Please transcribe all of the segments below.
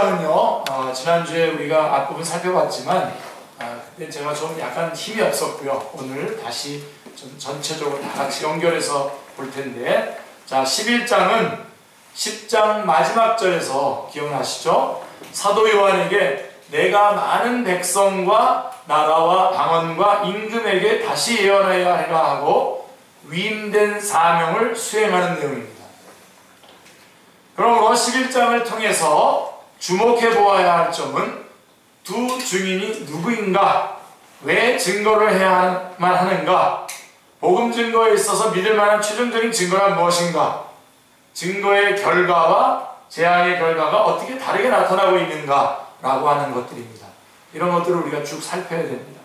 는요 지난주에 우리가 앞부분 살펴봤지만 그때 제가 좀 약간 힘이 없었고요. 오늘 다시 좀 전체적으로 다 같이 연결해서 볼 텐데, 자 11장은 10장 마지막 절에서 기억나시죠? 사도 요한에게 내가 많은 백성과 나라와 방언과 임금에게 다시 예언하여야 하리라 하고 위임된 사명을 수행하는 내용입니다. 그러므로 11장을 통해서 주목해 보아야 할 점은 두 증인이 누구인가, 왜 증거를 해야만 하는가, 복음 증거에 있어서 믿을 만한 최종적인 증거란 무엇인가, 증거의 결과와 재앙의 결과가 어떻게 다르게 나타나고 있는가 라고 하는 것들입니다. 이런 것들을 우리가 쭉 살펴야 됩니다.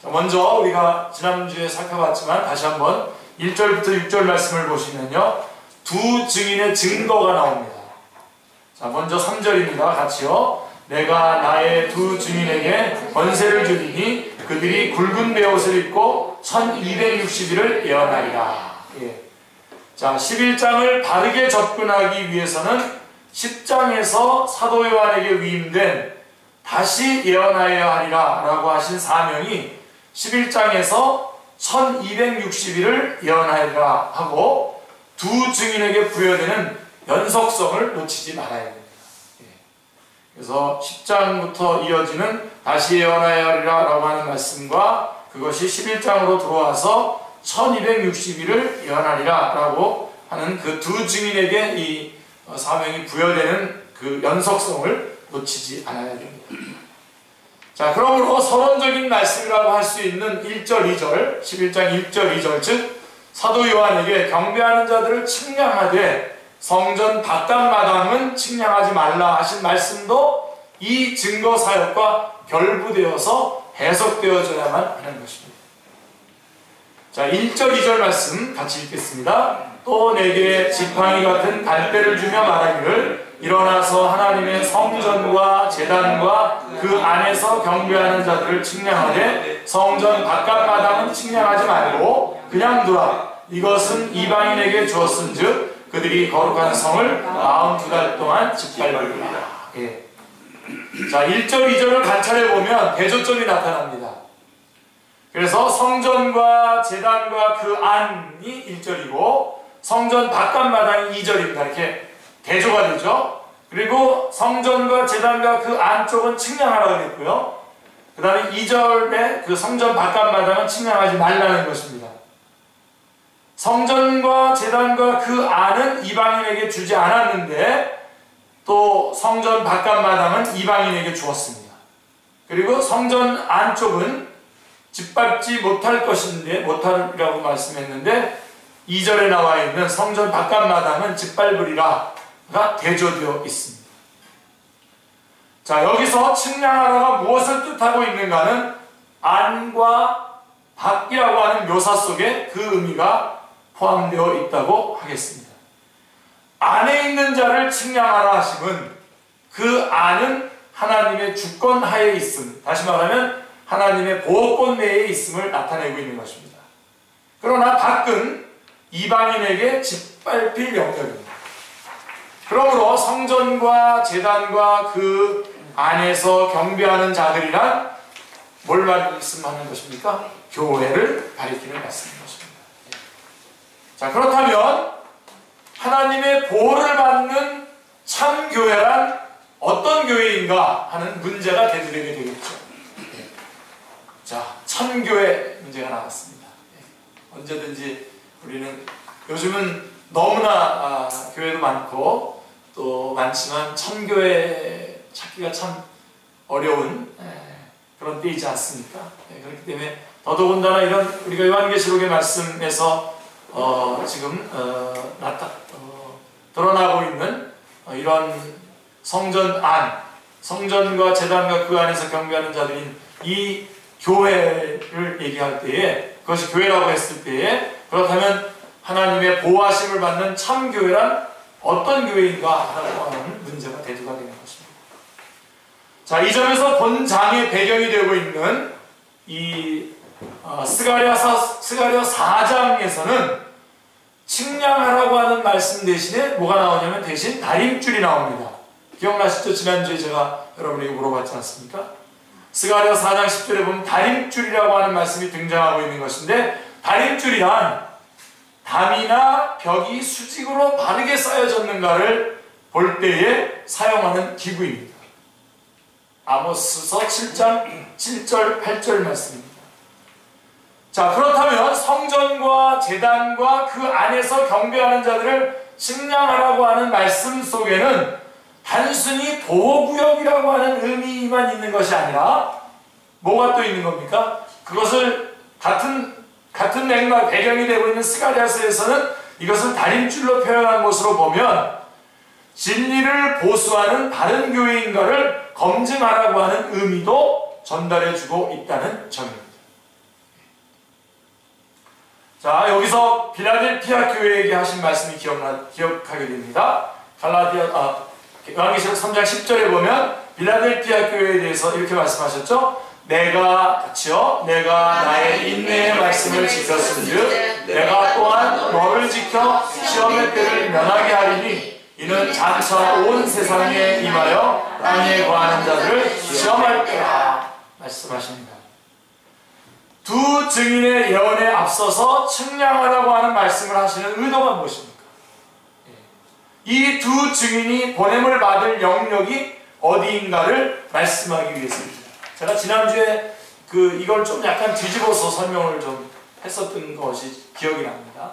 자, 먼저 우리가 지난주에 살펴봤지만 다시 한번 1절부터 6절 말씀을 보시면요, 두 증인의 증거가 나옵니다. 자, 먼저 3절입니다. 같이요. 내가 나의 두 증인에게 권세를 주리니 그들이 굵은 베옷을 입고 1260일을 예언하리라. 예. 자, 11장을 바르게 접근하기 위해서는 10장에서 사도 요한에게 위임된 다시 예언하여야 하리라 라고 하신 사명이 11장에서 1260일을 예언하리라 하고 두 증인에게 부여되는 연속성을 놓치지 말아야 됩니다. 그래서 10장부터 이어지는 다시 예언하여야 하리라 라고 하는 말씀과 그것이 11장으로 들어와서 1260일을 예언하리라 라고 하는 그 두 증인에게 이 사명이 부여되는 그 연속성을 놓치지 않아야 됩니다. 자, 그러므로 서론적인 말씀이라고 할 수 있는 1절, 2절, 11장 1절, 2절, 즉 사도 요한에게 경배하는 자들을 측량하되 성전 바깥마당은 측량하지 말라 하신 말씀도 이 증거 사역과 결부되어서 해석되어져야만 하는 것입니다. 자, 1절, 2절 말씀 같이 읽겠습니다. 또 내게 지팡이 같은 갈대를 주며 말하기를 일어나서 하나님의 성전과 제단과 그 안에서 경배하는 자들을 측량하되 성전 바깥마당은 측량하지 말고 그냥 두라. 이것은 이방인에게 주었은즉 그들이 거룩한 성을 42달 동안 짓밟으리라. 예. 자, 1절, 2절을 관찰해보면 대조점이 나타납니다. 그래서 성전과 제단과 그 안이 1절이고 성전 바깥마당이 2절입니다. 이렇게 대조가 되죠. 그리고 성전과 제단과 그 안쪽은 측량하라고 했고요. 그 다음에 2절에 그 성전 바깥마당은 측량하지 말라는 것입니다. 성전과 제단과 그 안은 이방인에게 주지 않았는데 또 성전 바깥마당은 이방인에게 주었습니다. 그리고 성전 안쪽은 짓밟지 못할 것인데 못하리라고 말씀했는데 2절에 나와 있는 성전 바깥마당은 짓밟으리라가 대조되어 있습니다. 자, 여기서 측량하라가 무엇을 뜻하고 있는가는 안과 밖이라고 하는 묘사 속에 그 의미가 포함되어 있다고 하겠습니다. 안에 있는 자를 측량하라 하심은 그 안은 하나님의 주권 하에 있음, 다시 말하면 하나님의 보호권 내에 있음을 나타내고 있는 것입니다. 그러나 밖은 이방인에게 짓밟힐 영역입니다. 그러므로 성전과 제단과 그 안에서 경배하는 자들이란 뭘 말씀하는 것입니까? 교회를 가리키는 말씀인 것입니다. 자, 그렇다면 하나님의 보호를 받는 참 교회란 어떤 교회인가 하는 문제가 대두되게 되겠죠. 자, 참교회 문제가 나왔습니다. 언제든지 우리는 요즘은 너무나 교회도 많고 또 많지만 참교회 찾기가 참 어려운 그런 때이지 않습니까? 그렇기 때문에 더더군다나 이런 우리가 요한계시록의 말씀에서 지금 드러나고 있는 이런 성전 안, 성전과 제단과 그 안에서 경배하는 자들인 이 교회를 얘기할 때에, 그것이 교회라고 했을 때에, 그렇다면 하나님의 보호하심을 받는 참교회란 어떤 교회인가 하고 하는 문제가 대두가 되는 것입니다. 자, 이 점에서 본장의 배경이 되고 있는 이 스가랴 4장에서는 측량하라고 하는 말씀 대신에 뭐가 나오냐면 대신 다림줄이 나옵니다. 기억나시죠? 지난주에 제가 여러분에게 물어봤지 않습니까? 스가랴 4장 10절에 보면 다림줄이라고 하는 말씀이 등장하고 있는 것인데, 다림줄이란 담이나 벽이 수직으로 바르게 쌓여졌는가를 볼 때에 사용하는 기구입니다. 아모스서 7장 7절 8절 말씀입니다. 자, 그렇다면 성전과 제단과 그 안에서 경배하는 자들을 측량하라고 하는 말씀 속에는 단순히 보호구역이라고 하는 의미만 있는 것이 아니라 뭐가 또 있는 겁니까? 그것을 같은 맥락 배경이 되고 있는 스가랴서에서는 이것을 다림줄로 표현한 것으로 보면 진리를 보수하는 바른 교회인가를 검증하라고 하는 의미도 전달해주고 있다는 점입니다. 자, 여기서 빌라델피아 교회에게 하신 말씀이 기억하게 됩니다. 요한계시록 3장 10절에 보면 빌라델피아 교회에 대해서 이렇게 말씀하셨죠. 내가 나의 인내의 말씀을 지켰은즉 내가 또한 너를 지켜 시험의 때를 면하게 하리니 이는 장차 온 세상에 임하여 땅에 거하는 자들을 시험할 때라 말씀하십니다. 두 증인의 예언에 앞서서 측량하라고 하는 말씀을 하시는 의도가 무엇입니까? 이 두 증인이 보냄을 받을 영역이 어디인가를 말씀하기 위해서입니다. 제가 지난주에 이걸 좀 약간 뒤집어서 설명을 좀 했었던 것이 기억이 납니다.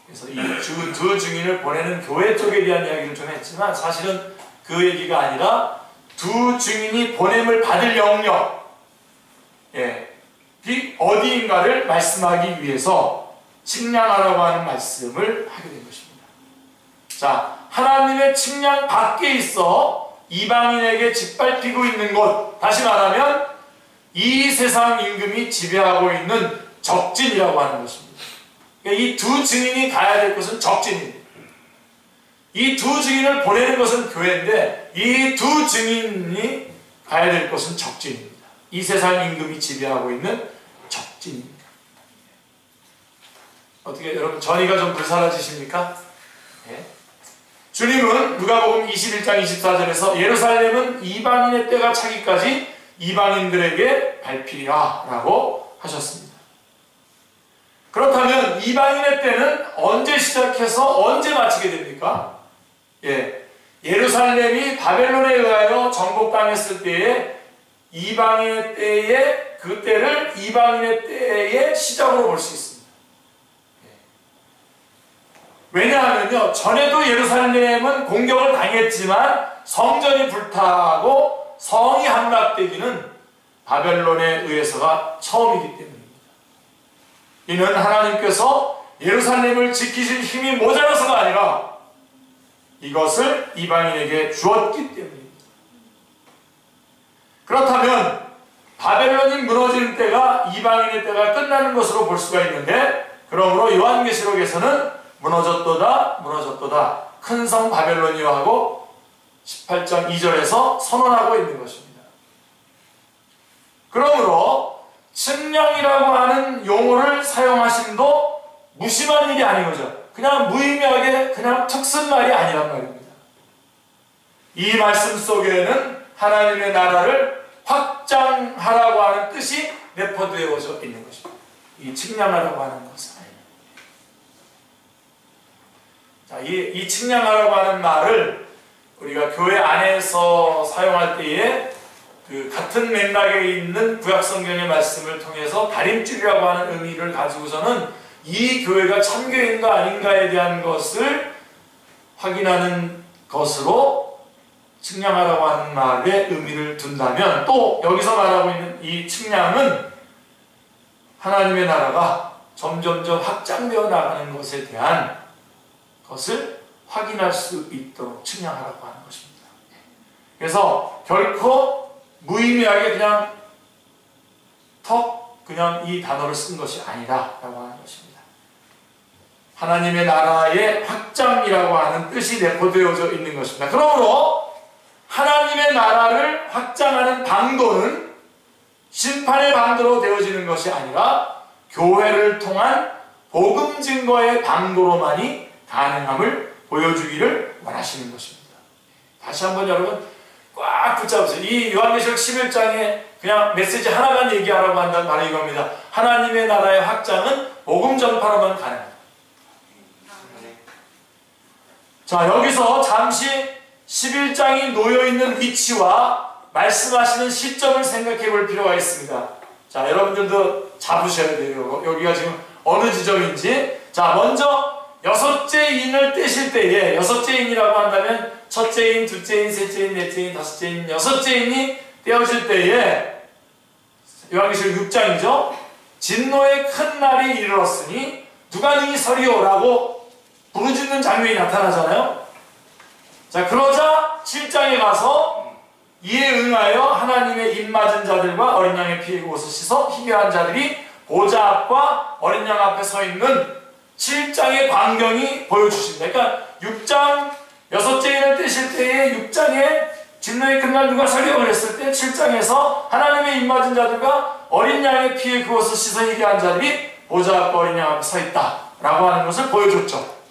그래서 이 두 증인을 보내는 교회 쪽에 대한 이야기를 좀 했지만 사실은 그 얘기가 아니라 두 증인이 보냄을 받을 영역, 이 어디인가를 말씀하기 위해서 측량하라고 하는 말씀을 하게 된 것입니다. 자, 하나님의 측량 밖에 있어 이방인에게 짓밟히고 있는 곳, 다시 말하면 이 세상 임금이 지배하고 있는 적진이라고 하는 것입니다. 이 두 증인이 가야 될 곳은 적진입니다. 이 두 증인을 보내는 것은 교회인데 이 두 증인이 가야 될 곳은 적진입니다. 이 세상 임금이 지배하고 있는 적진입니다. 어떻게 여러분 전이가 좀 불사라지십니까? 주님은 누가복음 21장 24절에서 예루살렘은 이방인의 때가 차기까지 이방인들에게 밟히리라 라고 하셨습니다. 그렇다면 이방인의 때는 언제 시작해서 언제 마치게 됩니까? 예루살렘이 바벨론에 의하여 정복당했을 때에 이방인의 때에 그 때를 이방인의 때의 시작으로 볼 수 있습니다. 왜냐하면요, 전에도 예루살렘은 공격을 당했지만 성전이 불타고 성이 함락되기는 바벨론에 의해서가 처음이기 때문입니다. 이는 하나님께서 예루살렘을 지키실 힘이 모자라서가 아니라 이것을 이방인에게 주었기 때문입니다. 그렇다면 바벨론이 무너지는 때가 이방인의 때가 끝나는 것으로 볼 수가 있는데, 그러므로 요한계시록에서는 무너졌도다 큰 성 바벨론이여 하고 18장 2절에서 선언하고 있는 것입니다. 그러므로 측량이라고 하는 용어를 사용하심도 무심한 일이 아닌 거죠. 그냥 무의미하게 그냥 특승말이 아니란 말입니다. 이 말씀 속에는 하나님의 나라를 확장하라고 하는 뜻이 내포되어져 있는 것입니다. 이 측량하라고 하는 것은. 자, 이 측량하라고 하는 말을 우리가 교회 안에서 사용할 때에 같은 맥락에 있는 구약성경의 말씀을 통해서 다림줄이라고 하는 의미를 가지고서는 이 교회가 참교회인가 아닌가에 대한 것을 확인하는 것으로 측량하라고 하는 말에 의미를 둔다면, 또 여기서 말하고 있는 이 측량은 하나님의 나라가 점점점 확장되어 나가는 것에 대한 것을 확인할 수 있도록 측량하라고 하는 것입니다. 그래서 결코 무의미하게 그냥 이 단어를 쓴 것이 아니다라고 하는 것입니다. 하나님의 나라의 확장이라고 하는 뜻이 내포되어져 있는 것입니다. 그러므로 하나님의 나라를 확장하는 방도는 심판의 방도로 되어지는 것이 아니라 교회를 통한 복음 증거의 방도로만이 가능함을 보여주기를 원하시는 것입니다. 다시 한번 여러분 꽉 붙잡으세요. 이 요한계시록 11장에 그냥 메시지 하나만 얘기하라고 한다는 말이 이겁니다. 하나님의 나라의 확장은 복음 전파로만 가능합니다. 자, 여기서 잠시 11장이 놓여있는 위치와 말씀하시는 시점을 생각해 볼 필요가 있습니다. 자, 여러분들도 잡으셔야 돼요. 여기가 지금 어느 지점인지. 자, 먼저 여섯째 인을 떼실 때에, 여섯째 인이라고 한다면 첫째 인, 둘째 인, 셋째 인, 넷째 인, 다섯째 인, 여섯째 인이 떼어질 때에 요한계시록 6장이죠. 진노의 큰 날이 이르렀으니 누가 능히 서리오라고 부르짖는 장면이 나타나잖아요. 자, 그러자 7장에 가서 이에 응하여 하나님의 입맞은 자들과 어린 양의 피에 옷을 씻어 희귀한 자들이 보좌 앞과 어린 양 앞에 서 있는 7장의 광경이 보여주십니다. 그러니까 6장 여섯째 인을 떼실 때에 6장에 진노의 큰 날 누가 서리오를 했을 때 7장에서 하나님의 입맞은 자들과 어린 양의 피에 그 옷을 씻어 희귀한 자들이 보좌 앞과 어린 양 앞에 서 있다라고 하는 것을 보여줬죠.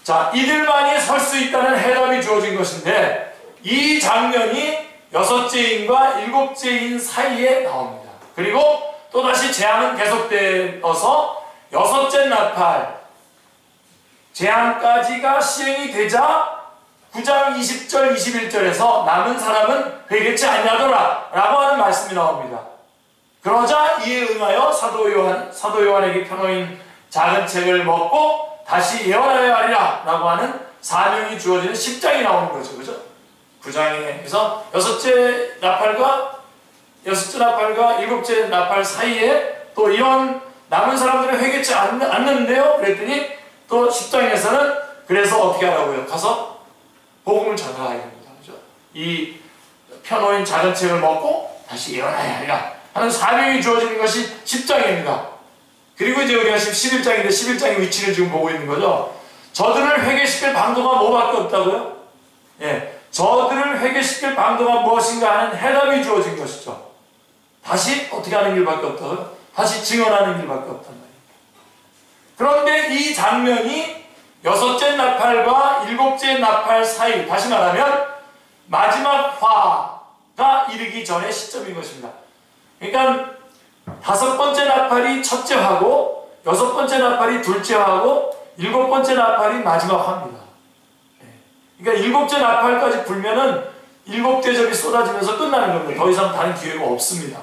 자, 이들만이 설 수 있다는 해답이 주어진 것인데 이 장면이 여섯째 인과 일곱째 인 사이에 나옵니다. 그리고 또다시 재앙은 계속되어서 여섯째 나팔 재앙까지가 시행이 되자 9장 20절 21절에서 남은 사람은 회개치 아니하더라 라고 하는 말씀이 나옵니다. 그러자 이에 응하여 사도 요한에게 펴놓인 작은 책을 먹고 다시 예언하여야 하리라 라고 하는 사명이 주어지는 10장이 나오는 거죠. 그죠? 9장에. 그래서 여섯째 나팔과 일곱째 나팔 사이에 또 이런 남은 사람들은 회개치 않는데요. 그랬더니 또 10장에서는 그래서 어떻게 하라고요? 가서 복음을 전하라 이겁니다. 그죠? 이 펴놓인 작은 책을 먹고 다시 예언하여야 하리라 하는 사명이 주어지는 것이 10장입니다. 그리고 이제 우리가 지금 11장인데 11장의 위치를 지금 보고 있는 거죠. 저들을 회개시킬 방도가 뭐밖에 없다고요? 예, 저들을 회개시킬 방도가 무엇인가 하는 해답이 주어진 것이죠. 다시 어떻게 하는 길밖에 없다고요? 다시 증언하는 길밖에 없단 말이에요. 그런데 이 장면이 여섯째 나팔과 일곱째 나팔 사이, 다시 말하면 마지막 화가 이르기 전의 시점인 것입니다. 그러니까 다섯 번째 나팔이 첫째 화고 여섯 번째 나팔이 둘째 화고 일곱 번째 나팔이 마지막 화입니다. 그러니까 일곱째 나팔까지 불면은 일곱 대접이 쏟아지면서 끝나는 겁니다. 더 이상 다른 기회가 없습니다.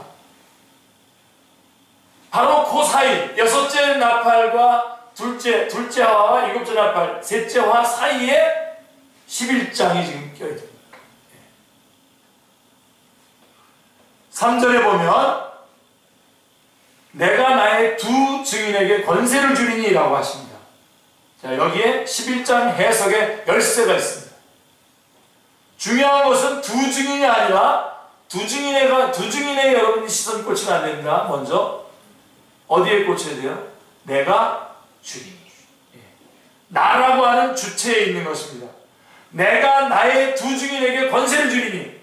바로 그 사이 여섯째 나팔과 둘째 화와 일곱째 나팔 셋째 화 사이에 11장이 지금 껴있습니다. 3절에 보면 내가 나의 두 증인에게 권세를 주리니 라고 하십니다. 자, 여기에 11장 해석에 열쇠가 있습니다. 중요한 것은 두 증인이 아니라 두 증인에 여러분이 시선 꽂히면 안 됩니다. 먼저 어디에 꽂혀야 돼요? 내가 주리니. 나라고 하는 주체에 있는 것입니다. 내가 나의 두 증인에게 권세를 주리니.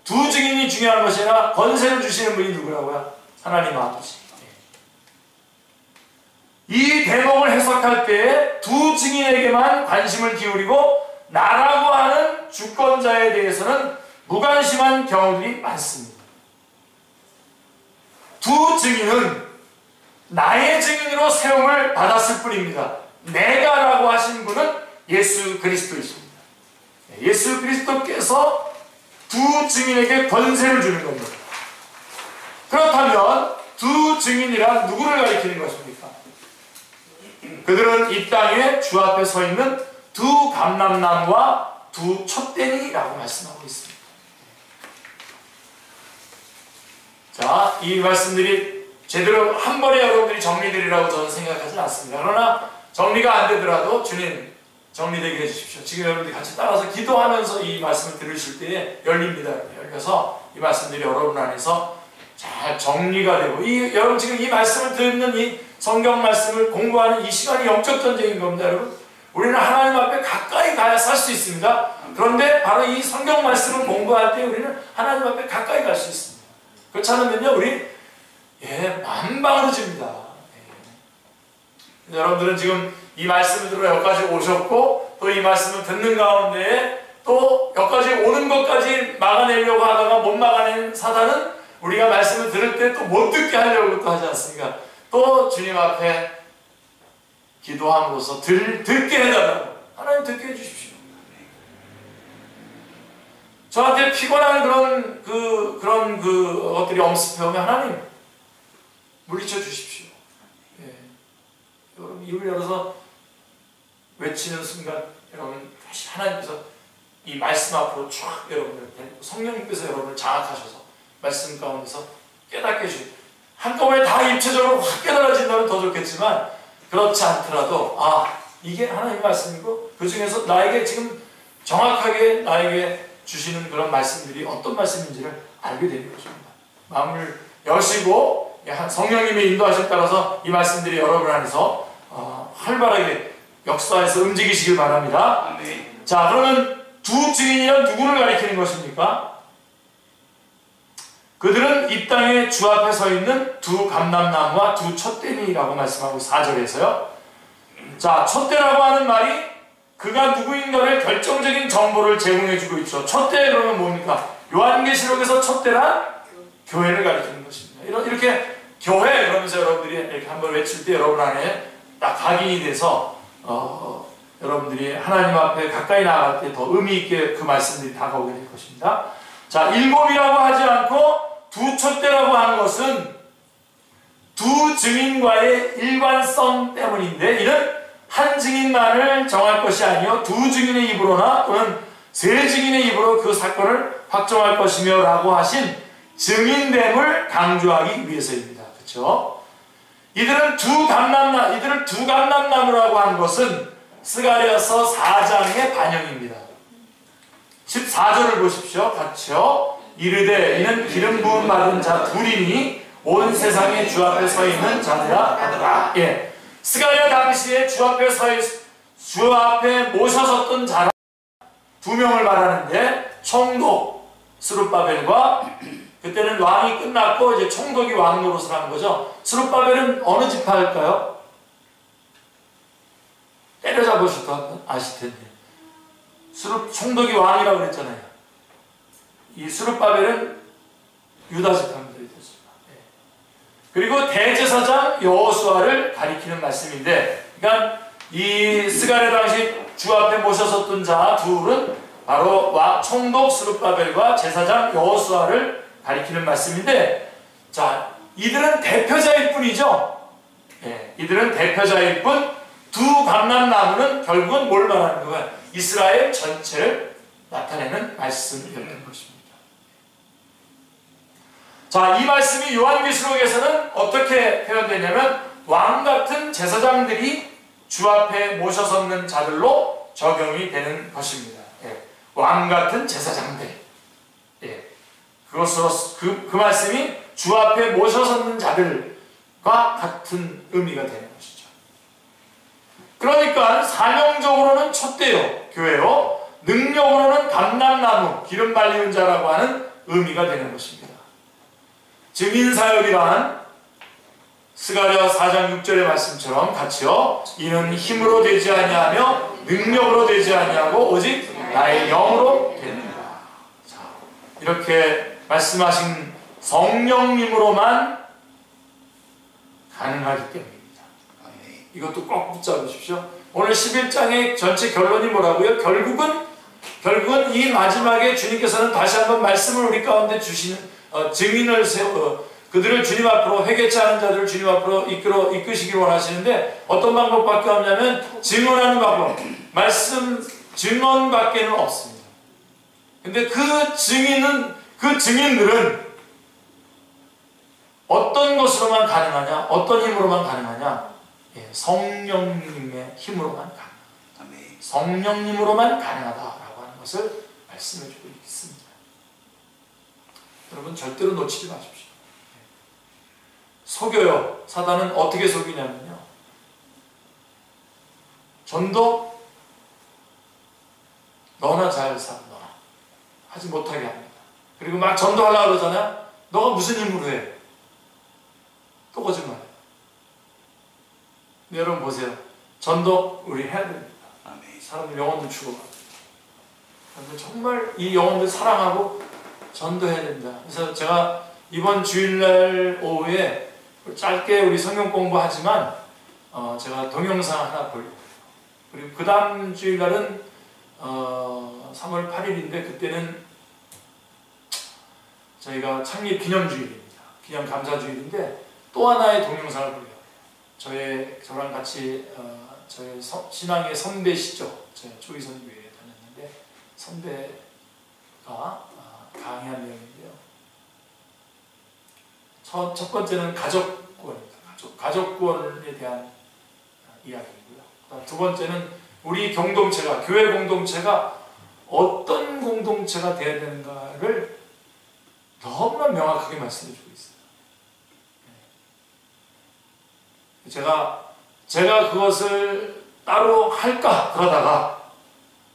두 증인이 중요한 것이 아니라 권세를 주시는 분이 누구라고요? 하나님 아버지. 이 대목을 해석할 때 두 증인에게만 관심을 기울이고 나라고 하는 주권자에 대해서는 무관심한 경우들이 많습니다. 두 증인은 나의 증인으로 세움을 받았을 뿐입니다. 내가라고 하신 분은 예수 그리스도이십니다. 예수 그리스도께서 두 증인에게 권세를 주는 겁니다. 그렇다면 두 증인이란 누구를 가리키는 것입니까? 그들은 이 땅에 주 앞에 서 있는 두 감람나무와 두 촛대니라고 말씀하고 있습니다. 자, 이 말씀들이 제대로 한 번에 여러분들이 정리되리라고 저는 생각하지 않습니다. 그러나 정리가 안 되더라도 주님 정리되게 해주십시오. 지금 여러분들이 같이 따라서 기도하면서 이 말씀을 들으실 때에 열립니다. 열려서 이 말씀들이 여러분 안에서 잘 정리가 되고 여러분 지금 이 말씀을 듣는 이 성경 말씀을 공부하는 이 시간이 영적 전쟁인 겁니다. 여러분 우리는 하나님 앞에 가까이 가야 살 수 있습니다. 그런데 바로 이 성경 말씀을 공부할 때 우리는 하나님 앞에 가까이 갈 수 있습니다. 그렇지 않으면요 우리 만방으로 집니다. 여러분들은 지금 이 말씀을 들어 여기까지 오셨고 또 이 말씀을 듣는 가운데 또 여기까지 오는 것까지 막아내려고 하다가 못 막아낸 사단은 우리가 말씀을 들을 때 또 못 듣게 하려고 또 하지 않습니까? 또 주님 앞에 기도함으로써 듣게 해달라고. 하나님 듣게 해주십시오. 저한테 피곤한 그런 것들이 엄습해오면 하나님 물리쳐 주십시오. 예. 여러분 입을 열어서 외치는 순간 여러분 다시 하나님께서 이 말씀 앞으로 쫙 여러분들 성령님께서 여러분을 장악하셔서 말씀 가운데서 깨닫게 해주시고 한꺼번에 다 입체적으로 확 깨달아진다면 더 좋겠지만 그렇지 않더라도 이게 하나님 말씀이고 그 중에서 나에게 지금 정확하게 나에게 주시는 그런 말씀들이 어떤 말씀인지를 알게 되는 것입니다. 마음을 여시고 성령님의 인도하심에 따라서 이 말씀들이 여러분 안에서 활발하게 역사에서 움직이시길 바랍니다. 아멘. 자, 그러면 두 증인이란 누구를 가리키는 것입니까? 그들은 이 땅에 주 앞에 서 있는 두 감람나무와 두 촛대니라고 말씀하고 4절에서요. 자, 촛대라고 하는 말이 그가 누구인가를 결정적인 정보를 제공해주고 있죠. 촛대 그러면 뭡니까? 요한계시록에서 촛대란 교회를 가리키는 것입니다. 이렇게 교회 그러면서 여러분들이 이렇게 한번 외칠 때 여러분 안에 딱 각인이 돼서 여러분들이 하나님 앞에 가까이 나아갈 때 더 의미 있게 그 말씀들이 다가오게 될 것입니다. 자, 일곱이라고 하지 않고 두 촛대라고 하는 것은 두 증인과의 일관성 때문인데 이는 한 증인만을 정할 것이 아니요 두 증인의 입으로나 또는 세 증인의 입으로 그 사건을 확정할 것이며 라고 하신 증인됨을 강조하기 위해서입니다. 그렇죠? 이들을 두 감람나무라고 하는 것은 스가랴서 4장의 반영입니다. 14절을 보십시오. 같이요. 이르되 이는 기름 부음 받은 자 둘이니 온 세상에 주 앞에 서 있는 자들아 하더라. 예. 스가랴 당시에 주 앞에 모셔섰던 자라 두 명을 말하는데 총독 스룹바벨과 그때는 왕이 끝났고 이제 총독이 왕 노릇을 하는 거죠. 스룹바벨은 어느 지파일까요? 때려잡으셔도 아실 텐데 총독이 왕이라고 그랬잖아요. 이 스룹바벨은 유다 지파입니다. 그리고 대제사장 여호수아를 가리키는 말씀인데, 그러니까 이 스가랴 당시 주 앞에 모셔섰던 자 둘은 바로 총독 스룹바벨과 제사장 여호수아를 가리키는 말씀인데, 자, 이들은 대표자일 뿐이죠. 예, 이들은 대표자일 뿐, 두 감람나무는 결국은 뭘 말하는 거야? 이스라엘 전체를 나타내는 말씀이었던 것입니다. 자, 이 말씀이 요한계시록에서는 어떻게 표현되냐면 왕같은 제사장들이 주 앞에 모셔섰는 자들로 적용이 되는 것입니다. 예. 왕같은 제사장들. 예. 그것으로 그 말씀이 주 앞에 모셔섰는 자들과 같은 의미가 되는 것이죠. 그러니까 사명적으로는 촛대요, 교회요. 능력으로는 감람나무, 기름 발리는 자라고 하는 의미가 되는 것입니다. 증인사역이란 스가랴 4장 6절의 말씀처럼 같이요. 이는 힘으로 되지 아니하며 능력으로 되지 아니하고 오직 나의 영으로 됩니다. 자, 이렇게 말씀하신 성령님으로만 가능하기 때문입니다. 이것도 꼭 붙잡으십시오. 오늘 11장의 전체 결론이 뭐라고요? 결국은 이 마지막에 주님께서는 다시 한번 말씀을 우리 가운데 주시는 증인을 그들을 주님 앞으로 회개치 않은 자들을 주님 앞으로 이끄시길 원하시는데 어떤 방법밖에 없냐면 증언하는 방법, 말씀 증언밖에는 없습니다. 근데 그 증인들은 어떤 것으로만 가능하냐? 어떤 힘으로만 가능하냐? 예, 성령님의 힘으로만 가능하다. 성령님으로만 가능하다라고 하는 것을 말씀해주고 있습니다. 여러분 절대로 놓치지 마십시오. 속여요. 사단은 어떻게 속이냐면요. 전도 너나 잘 살아. 너나 하지 못하게 합니다. 그리고 막 전도하려고 그러잖아요. 너가 무슨 힘으로 해? 또 거짓말해. 여러분 보세요. 전도 우리 해야 됩니다. 사람 영혼도 죽어갑니다. 그런데 정말 이 영혼들 사랑하고 전도해야 됩니다. 그래서 제가 이번 주일날 오후에 짧게 우리 성경 공부하지만 제가 동영상 하나 보려고. 그리고 그 다음 주일날은 3월 8일인데 그때는 저희가 창립 기념주일입니다. 기념 감사주일인데 또 하나의 동영상을 보려고. 저랑 같이 저희 신앙의 선배시죠. 제가 조이선교회에 다녔는데 선배가 강의한 내용인데요. 첫 번째는 가족 구원입니다. 가족 구원에 대한 이야기이고요. 두 번째는 우리 공동체가, 교회 공동체가 어떤 공동체가 되어야 되는가를 너무나 명확하게 말씀해 주고 있어요. 제가 그것을 따로 할까 그러다가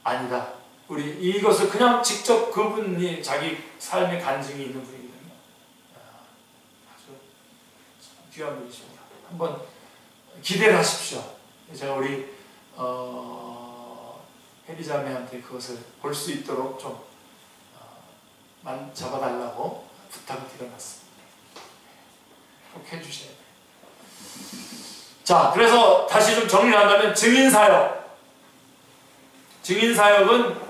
아니다. 우리 이것을 그냥 직접 그분이 자기 삶의 간증이 있는 분이거든요. 아주 귀한 분이십니다. 한번 기대를 하십시오. 제가 우리 혜리자매한테 그것을 볼 수 있도록 좀 잡아달라고 부탁을 드려놨습니다. 꼭 해주셔야 돼요. 자, 그래서 다시 좀 정리를 한다면 증인사역. 증인사역은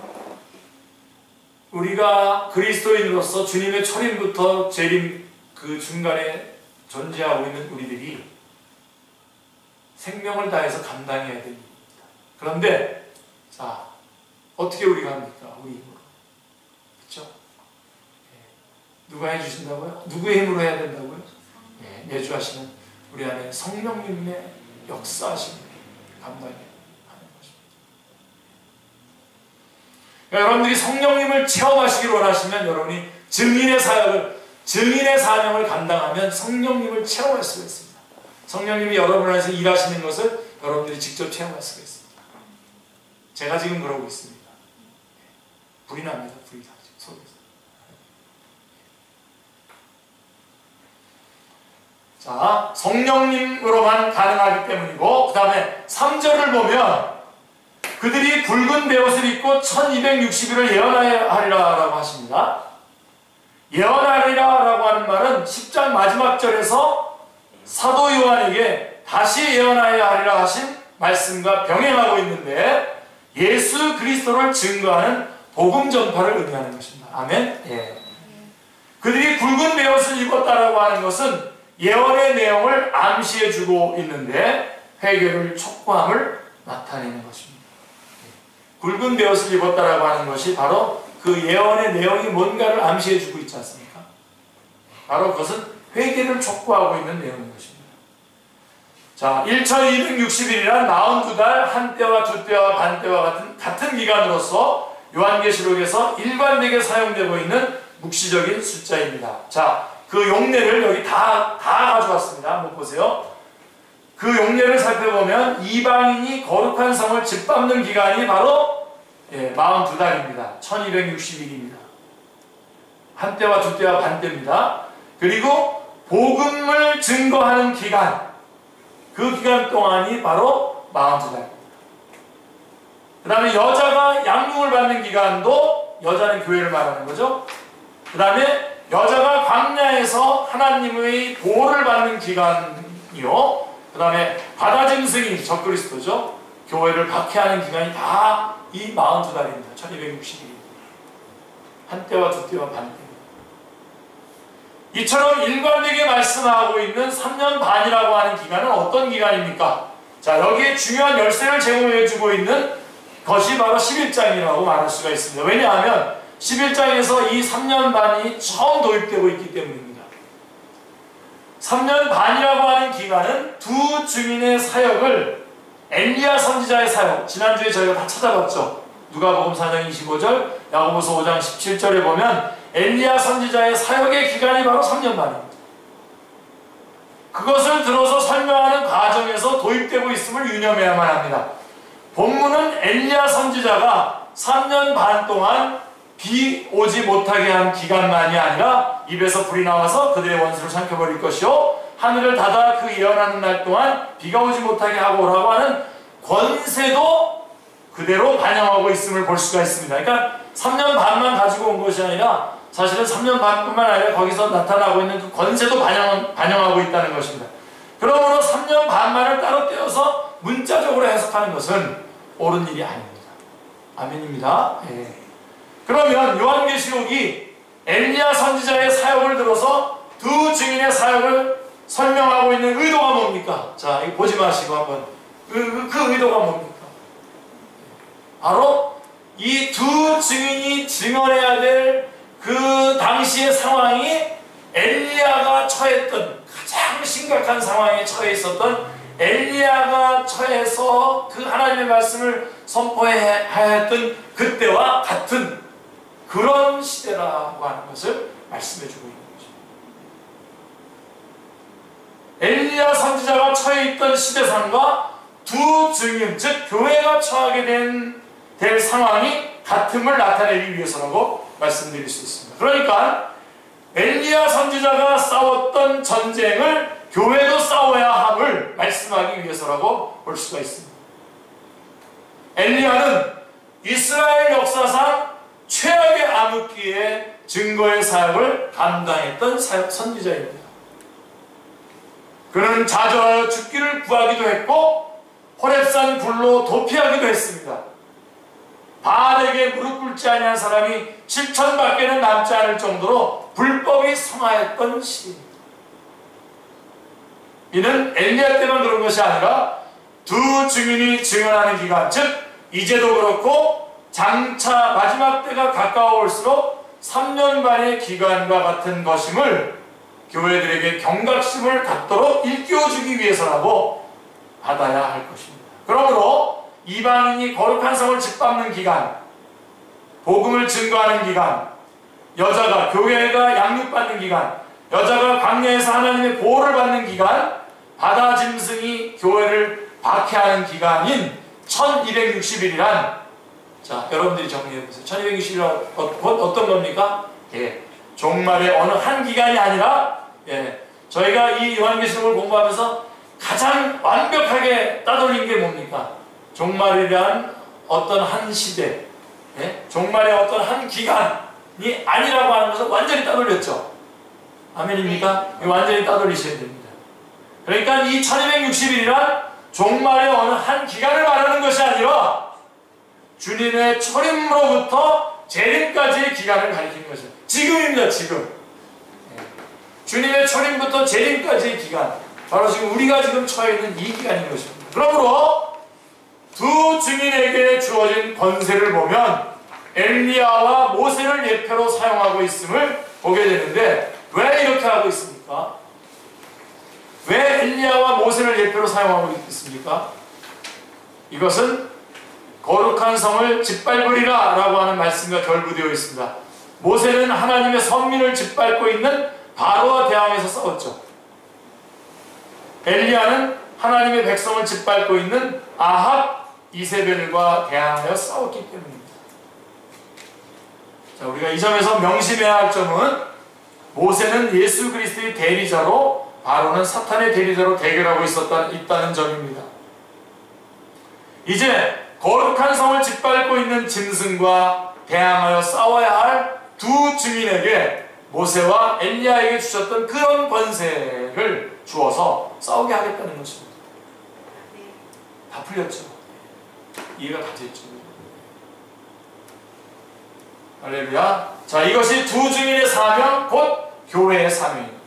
우리가 그리스도인으로서 주님의 초림부터 재림 그 중간에 존재하고 있는 우리들이 생명을 다해서 감당해야 됩니다. 그런데 자, 어떻게 우리가 합니까? 우리 힘으로. 그렇죠? 누가 해주신다고요? 누구의 힘으로 해야 된다고요? 내주하시는 우리 안에 성령님의 역사하심을 감당해야 하는 것입니다. 그러니까 여러분들이 성령님을 체험하시기를 원하시면 여러분이 증인의 사명을 감당하면 성령님을 체험할 수가 있습니다. 성령님이 여러분 안에서 일하시는 것을 여러분들이 직접 체험할 수가 있습니다. 제가 지금 그러고 있습니다. 불이 납니다. 불이 나죠. 속에서. 자, 성령님으로만 가능하기 때문이고, 그 다음에 3절을 보면 그들이 붉은 베옷을 입고 1260일을 예언하리라 라고 하십니다. 예언하리라 라고 하는 말은 10장 마지막 절에서 사도 요한에게 다시 예언하여야 하리라 하신 말씀과 병행하고 있는데 예수 그리스도를 증거하는 복음 전파를 의미하는 것입니다. 아멘? 예. 그들이 붉은 베옷을 입었다라고 하는 것은 예언의 내용을 암시해주고 있는데 회개를 촉구함을 나타내는 것입니다. 굵은 베옷을 입었다라고 하는 것이 바로 그 예언의 내용이 뭔가를 암시해주고 있지 않습니까? 바로 그것은 회개를 촉구하고 있는 내용인 것입니다. 자, 1260일이란 42달, 한 때와 두 때와 반 때와 같은 기간으로서 요한계시록에서 일관되게 사용되고 있는 묵시적인 숫자입니다. 자, 그 용례를 여기 다 가져왔습니다. 한번 보세요. 그 용례를 살펴보면 이방인이 거룩한 성을 짓밟는 기간이 바로 42달입니다. 1260일입니다. 한 때와 두 때와 반 때입니다. 그리고 복음을 증거하는 기간, 그 기간 동안이 바로 42달입니다. 그 다음에 여자가 양육을 받는 기간도, 여자는 교회를 말하는 거죠. 그 다음에 여자가 광야에서 하나님의 보호를 받는 기간이요. 그 다음에 바다 짐승이 적그리스도죠. 교회를 박해하는 기간이 다 이 42달입니다. 1260일입니다. 한 때와 두 때와 반 때. 이처럼 일관되게 말씀하고 있는 3년 반이라고 하는 기간은 어떤 기간입니까? 자, 여기에 중요한 열쇠를 제공해주고 있는 것이 바로 11장이라고 말할 수가 있습니다. 왜냐하면 11장에서 이 3년 반이 처음 도입되고 있기 때문입니다. 3년 반이라고 하는 기간은 두 증인의 사역을 엘리야 선지자의 사역, 지난주에 저희가 다 찾아봤죠. 누가복음 4장 25절, 야고보서 5장 17절에 보면 엘리야 선지자의 사역의 기간이 바로 3년 반입니다. 그것을 들어서 설명하는 과정에서 도입되고 있음을 유념해야만 합니다. 본문은 엘리야 선지자가 3년 반 동안 비 오지 못하게 한 기간만이 아니라 입에서 불이 나와서 그들의 원수를 삼켜버릴 것이요 하늘을 닫아 그 예언하는 날 동안 비가 오지 못하게 하고 오라고 하는 권세도 그대로 반영하고 있음을 볼 수가 있습니다. 그러니까 3년 반만 가지고 온 것이 아니라 사실은 3년 반뿐만 아니라 거기서 나타나고 있는 그 권세도 반영하고 있다는 것입니다. 그러므로 3년 반만을 따로 떼어서 문자적으로 해석하는 것은 옳은 일이 아닙니다. 아멘입니다. 예. 그러면 요한계시록이 엘리야 선지자의 사역을 들어서 두 증인의 사역을 설명하고 있는 의도가 뭡니까? 자, 이거 보지 마시고 한번 그 의도가 뭡니까? 바로 이 두 증인이 증언해야 될 그 당시의 상황이 엘리야가 처했던 가장 심각한 상황에 처해 있었던 엘리야가 처해서 그 하나님의 말씀을 선포해야 했던 그때와 같은 그런 시대라고 하는 것을 말씀해주고 있는 거죠. 엘리야 선지자가 처해 있던 시대상과 두 증인, 즉 교회가 처하게 될 상황이 같음을 나타내기 위해서라고 말씀드릴 수 있습니다. 그러니까 엘리야 선지자가 싸웠던 전쟁을 교회도 싸워야 함을 말씀하기 위해서라고 볼 수가 있습니다. 엘리야는 이스라엘 역사상 최악의 암흑기에 증거의 사역을 감당했던 선지자입니다. 그는 좌절하여 죽기를 구하기도 했고 호렙산 불로 도피하기도 했습니다. 바알에게 무릎 꿇지 아니한 사람이 7천밖에는 남지 않을 정도로 불법이 성하였던 시대입니다. 이는 엘리야 때만 그런 것이 아니라 두 증인이 증언하는 기간, 즉 이제도 그렇고 장차 마지막 때가 가까워올수록 3년 반의 기간과 같은 것임을 교회들에게 경각심을 갖도록 일깨워주기 위해서라고 받아야 할 것입니다. 그러므로 이방인이 거룩한 성을 짓밟는 기간, 복음을 증거하는 기간, 여자가 교회가 양육받는 기간, 여자가 광야에서 하나님의 보호를 받는 기간, 바다 짐승이 교회를 박해하는 기간인 1260일이란, 자 여러분들이 정리해보세요. 1260일은 어떤 겁니까? 예, 종말의 어느 한 기간이 아니라, 예, 저희가 이 요한계시록을 공부하면서 가장 완벽하게 따돌린 게 뭡니까? 종말이란 어떤 한 시대, 예? 종말의 어떤 한 기간이 아니라고 하는 것을 완전히 따돌렸죠. 아멘입니까? 완전히 따돌리셔야 됩니다. 그러니까 이 1260일이란 종말의 어느 한 기간을 말하는 것이 아니라 주님의 초림으로부터 재림까지의 기간을 가리키는 것이죠. 지금입니다. 지금. 주님의 초림부터 재림까지의 기간, 바로 지금 우리가 지금 처해 있는 이 기간인 것입니다. 그러므로 두 증인에게 주어진 권세를 보면 엘리야와 모세를 예표로 사용하고 있음을 보게 되는데, 왜 이렇게 하고 있습니까? 왜 엘리야와 모세를 예표로 사용하고 있습니까? 이것은 거룩한 성을 짓밟으리라 라고 하는 말씀과 결부되어 있습니다. 모세는 하나님의 선민을 짓밟고 있는 바로와 대항해서 싸웠죠. 엘리야는 하나님의 백성을 짓밟고 있는 아합, 이세벨과 대항하여 싸웠기 때문입니다. 자, 우리가 이 점에서 명심해야 할 점은 모세는 예수 그리스도의 대리자로, 바로는 사탄의 대리자로 대결하고 있다는 점입니다. 이제 거룩한 성을 짓밟고 있는 짐승과 대항하여 싸워야 할 두 증인에게 모세와 엘리야에게 주셨던 그런 권세를 주어서 싸우게 하겠다는 것입니다. 다 풀렸죠. 이해가 다 됐죠. 할렐루야. 자, 이것이 두 증인의 사명, 곧 교회의 사명입니다.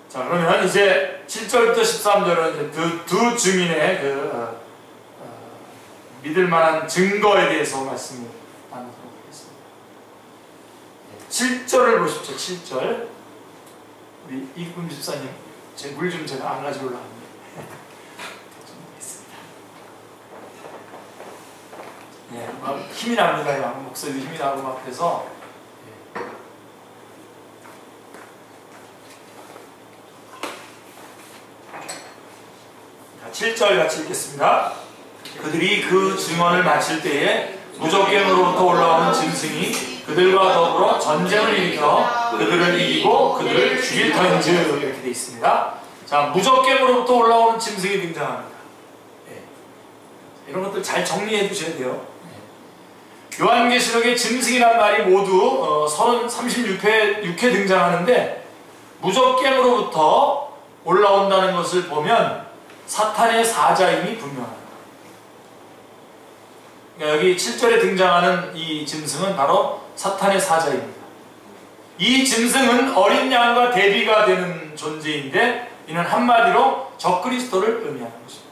자, 그러면 이제 7절부터 13절은 이제 두 증인의 믿을 만한 증거에 대해서 말씀을 나누도록 하겠습니다. 7절을 보십시오. 7절. 우리 이금 집사님, 제 물 좀 제가 안 가지고 올라왔는데. 예, 막 힘이 납니다. 막 목소리도 힘이 나고 막 해서. 예. 자, 7절 같이 읽겠습니다. 그들이 그 증언을 마칠 때에 무적갱으로부터 올라오는 짐승이 그들과 더불어 전쟁을 일으켜 그들을 이기고 그들을 죽일 터인즉, 이렇게 되어 있습니다. 자, 무적갱으로부터 올라오는 짐승이 등장합니다. 예. 이런 것들 잘 정리해 두셔야 돼요. 요한계시록의 짐승이란 말이 모두 36회 등장하는데 무적갱으로부터 올라온다는 것을 보면 사탄의 사자임이 분명합니다. 그러니까 여기 7절에 등장하는 이 짐승은 바로 사탄의 사자입니다. 이 짐승은 어린 양과 대비가 되는 존재인데 이는 한마디로 적그리스도를 의미하는 것입니다.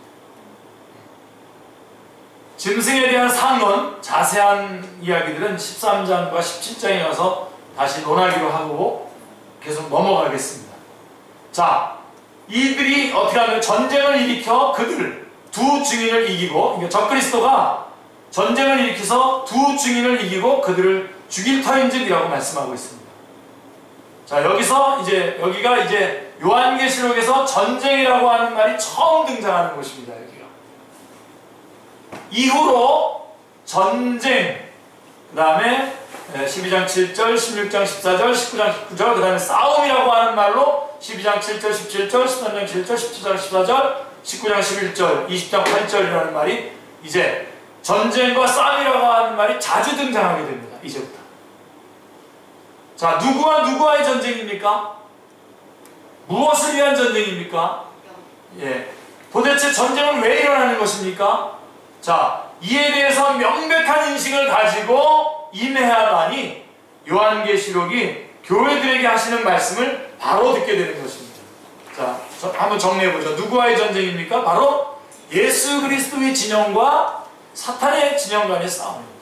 짐승에 대한 상론, 자세한 이야기들은 13장과 17장에 가서 다시 논하기로 하고 계속 넘어가겠습니다. 자, 이들이 어떻게 하면 전쟁을 일으켜 그들 두 증인을 이기고, 그러니까 적그리스도가 전쟁을 일으켜서 두 증인을 이기고 그들을 죽일 터인즉이라고 말씀하고 있습니다. 자, 여기가 이제 요한계시록에서 전쟁이라고 하는 말이 처음 등장하는 곳입니다. 여기가. 이후로 전쟁, 그 다음에 12장 7절, 16장 14절, 19장 19절, 그 다음에 싸움이라고 하는 말로 12장 7절, 17절, 13장 7절, 17장 14절, 19장 11절, 20장 8절이라는 말이 이제 전쟁과 싸움이라고 하는 말이 자주 등장하게 됩니다. 이제부터. 자, 누구와의 전쟁입니까? 무엇을 위한 전쟁입니까? 예. 도대체 전쟁은 왜 일어나는 것입니까? 자, 이에 대해서 명백한 인식을 가지고 임해야만이 요한계시록이 교회들에게 하시는 말씀을 바로 듣게 되는 것입니다. 자, 한번 정리해보죠. 누구와의 전쟁입니까? 바로 예수 그리스도의 진영과 사탄의 진영 간의 싸움입니다.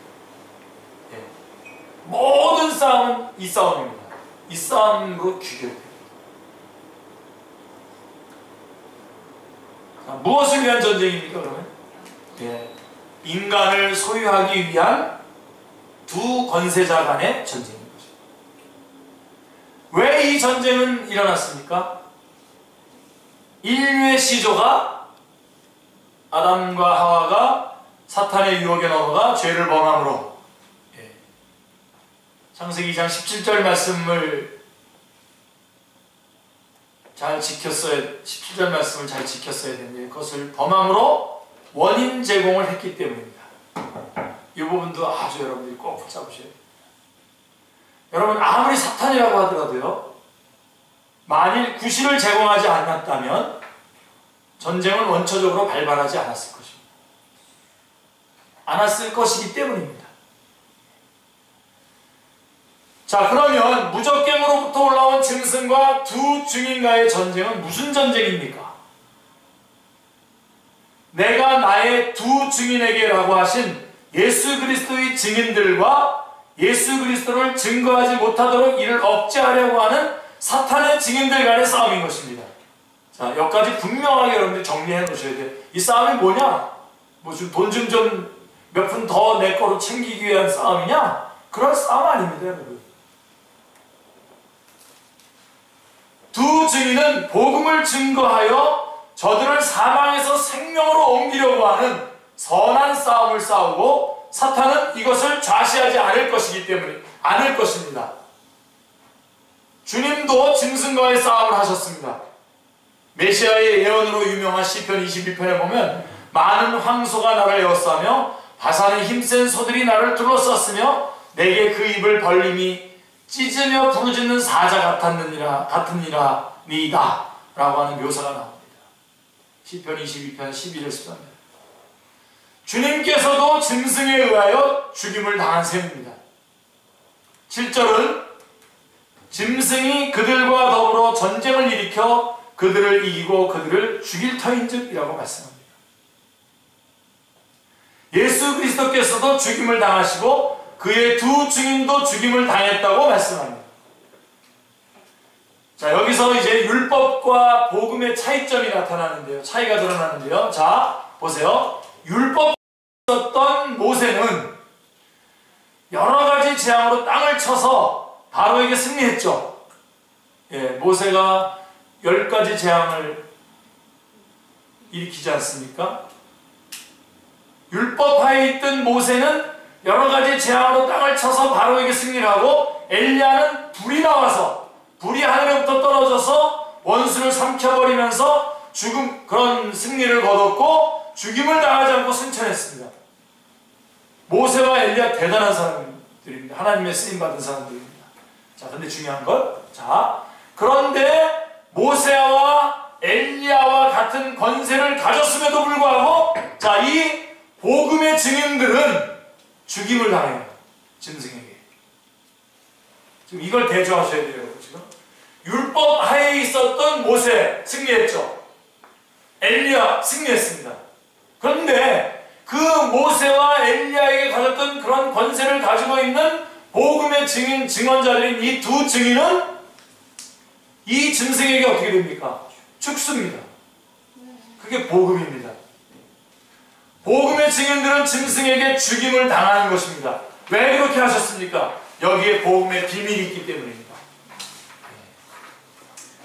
예. 모든 싸움은 이 싸움입니다. 이 싸움으로 귀결됩니다. 무엇을 위한 전쟁입니까, 그러면? 예. 인간을 소유하기 위한 두 권세자 간의 전쟁인 것입니다. 왜 이 전쟁은 일어났습니까? 인류의 시조가 아담과 하와가 사탄의 유혹에 넘어가 죄를 범함으로, 예. 창세기 2장 17절 말씀을 잘 지켰어야, 17절 말씀을 잘 지켰어야 되는데 그것을 범함으로 원인 제공을 했기 때문입니다. 이 부분도 아주 여러분들이 꼭 붙잡으셔야 됩니다. 여러분, 아무리 사탄이라고 하더라도요, 만일 구실을 제공하지 않았다면 전쟁은 원초적으로 발발하지 않았을 것입니다. 않았을 것이기 때문입니다. 자, 그러면 무적갱으로부터 올라온 짐승과 두 증인과의 전쟁은 무슨 전쟁입니까? 내가 나의 두 증인에게 라고 하신 예수 그리스도의 증인들과 예수 그리스도를 증거하지 못하도록 이를 억제하려고 하는 사탄의 증인들 간의 싸움인 것입니다. 자, 여기까지 분명하게 여러분들 정리해 놓으셔야 돼요. 이 싸움이 뭐냐? 뭐 좀 돈 좀 몇 푼 더 내 거로 챙기기 위한 싸움이냐? 그런 싸움 아닙니다, 여러분. 두 증인은 복음을 증거하여 저들을 사망에서 생명으로 옮기려고 하는 선한 싸움을 싸우고, 사탄은 이것을 좌시하지 않을 것이기 때문에 않을 것입니다. 주님도 짐승과의 싸움을 하셨습니다. 메시아의 예언으로 유명한 시편 22편에 보면 많은 황소가 나를 에워싸며 바산의 힘센 소들이 나를 둘러쌌으며 내게 그 입을 벌림이 찢으며 부르짖는 사자 같으니라 니이다 라고 하는 묘사가 나옵니다. 시편 22편 11절 13절. 주님께서도 짐승에 의하여 죽임을 당한 셈입니다. 7절은 짐승이 그들과 더불어 전쟁을 일으켜 그들을 이기고 그들을 죽일 터인즉이라고 말씀합니다. 예수 그리스도께서도 죽임을 당하시고 그의 두 증인도 죽임을 당했다고 말씀합니다. 자, 여기서 이제 율법과 복음의 차이점이 나타나는데요. 차이가 드러나는데요. 자, 보세요. 율법에 있었던 모세는 여러 가지 재앙으로 땅을 쳐서 바로에게 승리했죠. 예, 모세가 10가지 재앙을 일으키지 않습니까? 율법하에 있던 모세는 여러 가지 재앙으로 땅을 쳐서 바로에게 승리를 하고, 엘리야는 불이 나와서 불이 하늘로부터 떨어져서 원수를 삼켜버리면서 그런 승리를 거뒀고, 죽임을 당하지 않고 승천했습니다. 모세와 엘리야 대단한 사람들입니다. 하나님의 쓰임받은 사람들입니다. 자, 근데 중요한 건, 자, 그런데 모세와 엘리야와 같은 권세를 가졌음에도 불구하고, 자, 이 복음의 증인들은 죽임을 당해요. 짐승에게. 지금 이걸 대조하셔야 돼요. 지금 율법 하에 있었던 모세 승리했죠. 엘리야 승리했습니다. 그런데 그 모세와 엘리야에게 가졌던 그런 권세를 가지고 있는 복음의 증인, 증언자들인 이 두 증인은 이 짐승에게 어떻게 됩니까? 죽습니다. 그게 복음입니다. 복음의 증인들은 짐승에게 죽임을 당하는 것입니다. 왜 그렇게 하셨습니까? 여기에 복음의 비밀이 있기 때문입니다.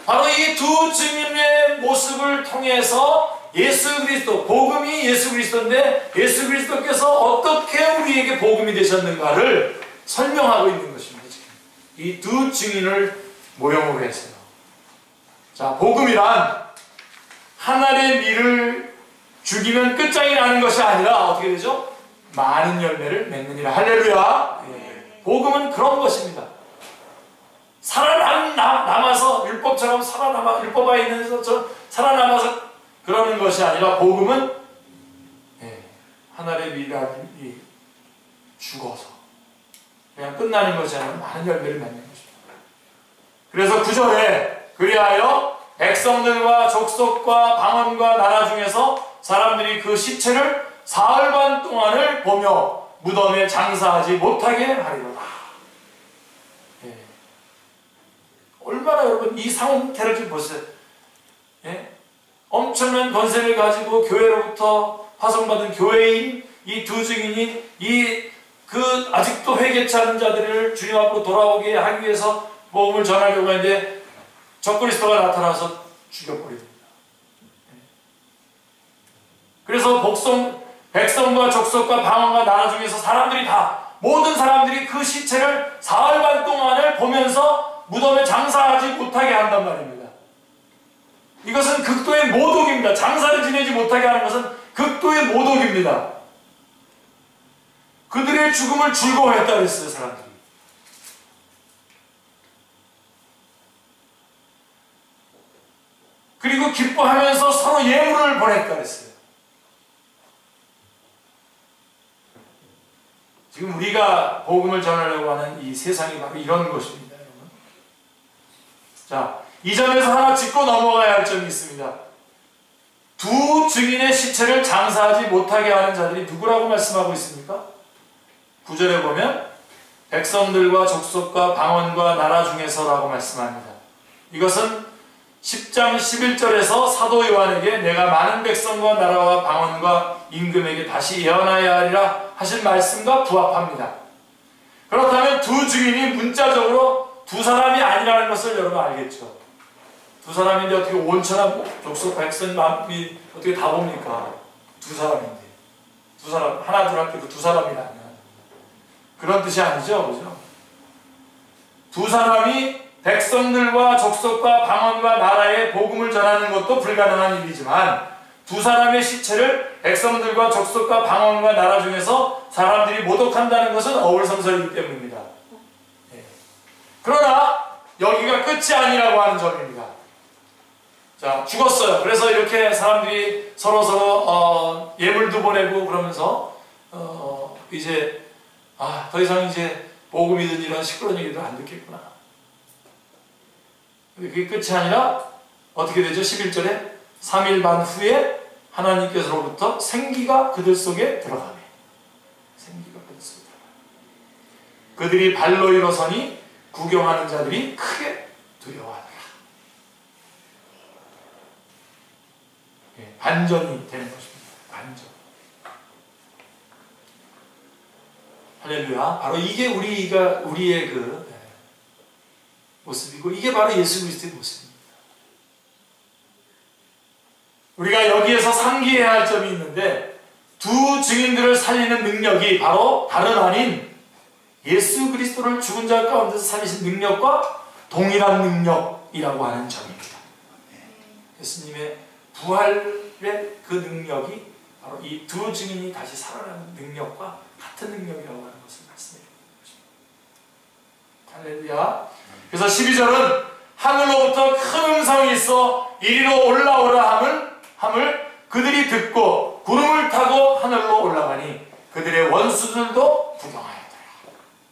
바로 이 두 증인의 모습을 통해서 예수 그리스도, 복음이 예수 그리스도인데 예수 그리스도께서 어떻게 우리에게 복음이 되셨는가를 설명하고 있는 것입니다. 이 두 증인을 모형으로 해서요. 자, 복음이란 한 알의 밀을 죽이면 끝장이 나는 것이 아니라 어떻게 되죠? 많은 열매를 맺느니라. 할렐루야. 예. 복음은 그런 것입니다. 살아남아서 율법처럼 율법에 있는 것처럼 살아남아서 그러는 것이 아니라 복음은 하나의 밀이 죽어서 그냥 끝나는 것이 아니라 많은 열매를 맺는 것입니다. 그래서 9절에 그리하여 백성들과 족속과 방언과 나라 중에서 사람들이 그 시체를 사흘 반 동안을 보며 무덤에 장사하지 못하게 하리로다. 얼마나 여러분 이 상태를 좀 보세요. 예? 엄청난 권세를 가지고 교회로부터 파송받은 교회인 이 두 증인이 아직도 회개치 않은 자들을 주님 앞으로 돌아오게 하기 위해서 복음을 전하려고 하는데 적그리스도가 나타나서 죽여버립니다. 그래서 백성과 족속과 방언과 나라 중에서 모든 사람들이 그 시체를 사흘 반 동안을 보면서 무덤에 장사하지 못하게 한단 말입니다. 이것은 극도의 모독입니다. 장사를 지내지 못하게 하는 것은 극도의 모독입니다. 그들의 죽음을 즐거워했다 그랬어요, 사람들이. 그리고 기뻐하면서 서로 예물을 보냈다 그랬어요. 지금 우리가 복음을 전하려고 하는 이 세상이 바로 이런 것입니다. 자, 이 점에서 하나 짚고 넘어가야 할 점이 있습니다. 두 증인의 시체를 장사하지 못하게 하는 자들이 누구라고 말씀하고 있습니까? 9절에 보면 백성들과 족속과 방언과 나라 중에서라고 말씀합니다. 이것은 10장 11절에서 사도 요한에게 내가 많은 백성과 나라와 방언과 임금에게 다시 예언하여야 하리라 하신 말씀과 부합합니다. 그렇다면 두 증인이 문자적으로 두 사람이 아니라는 것을 여러분 알겠죠? 두 사람인데 어떻게 온천한 족속 백성 마음이 어떻게 다 봅니까? 두 사람인데. 두 사람, 하나 둘 할때 그 두 사람이라면. 그런 뜻이 아니죠? 그죠? 두 사람이 백성들과 족속과 방언과 나라에 복음을 전하는 것도 불가능한 일이지만 두 사람의 시체를 백성들과 족속과 방언과 나라 중에서 사람들이 모독한다는 것은 어불성설이기 때문입니다. 그러나 여기가 끝이 아니라고 하는 점입니다. 자, 죽었어요. 그래서 이렇게 사람들이 서로 예물도 보내고 그러면서 이제 더 이상 이제 복음이든 이런 시끄러운 얘기도 안 듣겠구나. 근데 그게 끝이 아니라 어떻게 되죠? 11절에 3일 반 후에 하나님께서로부터 생기가 그들 속에 들어가네. 생기가 그들 속에 들어가네. 그들이 발로 일어서니 구경하는 자들이 크게 두려워하더라. 반전이 되는 것입니다. 반전. 할렐루야. 바로 이게 우리의 그 모습이고 이게 바로 예수 그리스도의 모습입니다. 우리가 여기에서 상기해야 할 점이 있는데 두 증인들을 살리는 능력이 바로 다른 아닌 예수 그리스도를 죽은 자 가운데서 살리신 능력과 동일한 능력이라고 하는 점입니다. 예수님의 부활의 그 능력이 바로 이 두 증인이 다시 살아나는 능력과 같은 능력이라고 하는 것을 말씀드립니다. 할렐루야. 그래서 12절은 하늘로부터 큰 음성이 있어 이리로 올라오라 함을 그들이 듣고 구름을 타고 하늘로 올라가니 그들의 원수들도 구경하였더라.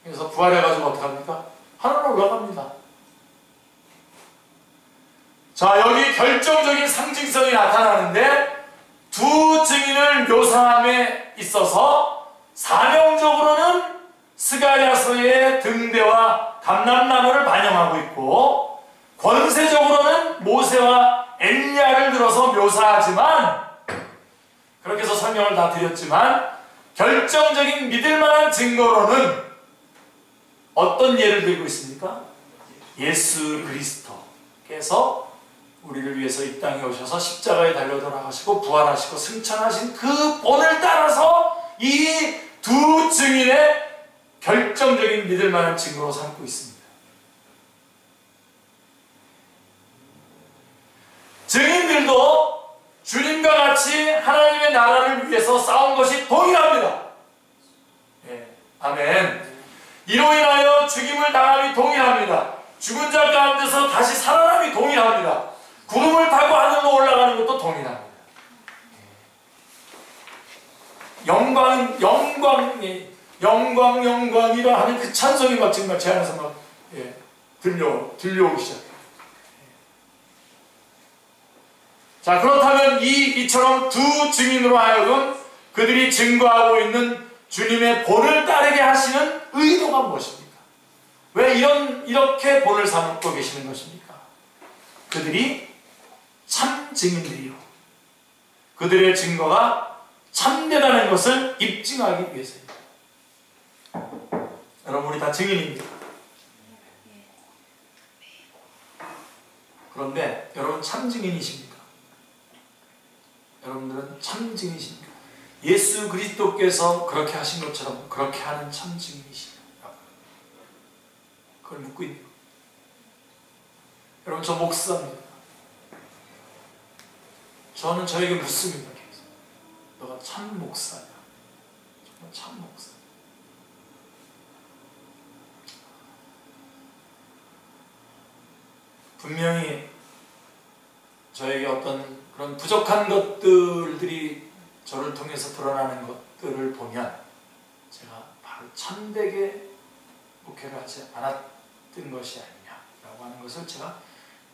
그래서 부활해가지고 어떡합니까? 하늘로 올라갑니다. 자, 여기 결정적인 상징성이 나타나는데 두 증인을 묘사함에 있어서 사명적으로는 스가랴서의 등대와 감람나무를 반영하고 있고 권세적으로는 모세와 엘리야를 들어서 묘사하지만 그렇게 해서 설명을 다 드렸지만 결정적인 믿을만한 증거로는 어떤 예를 들고 있습니까? 예수 그리스도께서 우리를 위해서 이 땅에 오셔서 십자가에 달려 돌아가시고 부활하시고 승천하신 그 본을 따라서 이 두 증인의 결정적인 믿을만한 증거로 삼고 있습니다. 증인들도 주님과 같이 하나님의 나라를 위해서 싸운 것이 동일합니다. 예, 아멘. 이로 인하여 죽임을 당함이 동일합니다. 죽은 자 가운데서 다시 살아남이 동일합니다. 구름을 타고 하늘로 올라가는 것도 동일합니다. 영광이라 하는 그 찬송이 막 정말 제 안에서 막 들려오기 시작해요. 자, 그렇다면 이처럼 두 증인으로 하여금 그들이 증거하고 있는 주님의 본을 따르게 하시는 의도가 무엇입니까? 왜 이렇게 본을 삼고 계시는 것입니까? 그들이 참 증인들이요. 그들의 증거가 참되다는 것을 입증하기 위해서입니다. 여러분, 우리 다 증인입니다. 그런데 여러분 참 증인이십니까? 여러분들은 참 증인이십니까? 예수 그리스도께서 그렇게 하신 것처럼 그렇게 하는 참 증인이십니까? 그걸 묻고 있는 거예요. 여러분, 저 목사입니다. 저는 저에게 묻습니다. 너가 참 목사냐? 정말 참 목사. 분명히 저에게 어떤 그런 부족한 것들이 저를 통해서 드러나는 것들을 보면 제가 바로 참되게 목회를 하지 않았던 것이 아니냐라고 하는 것을 제가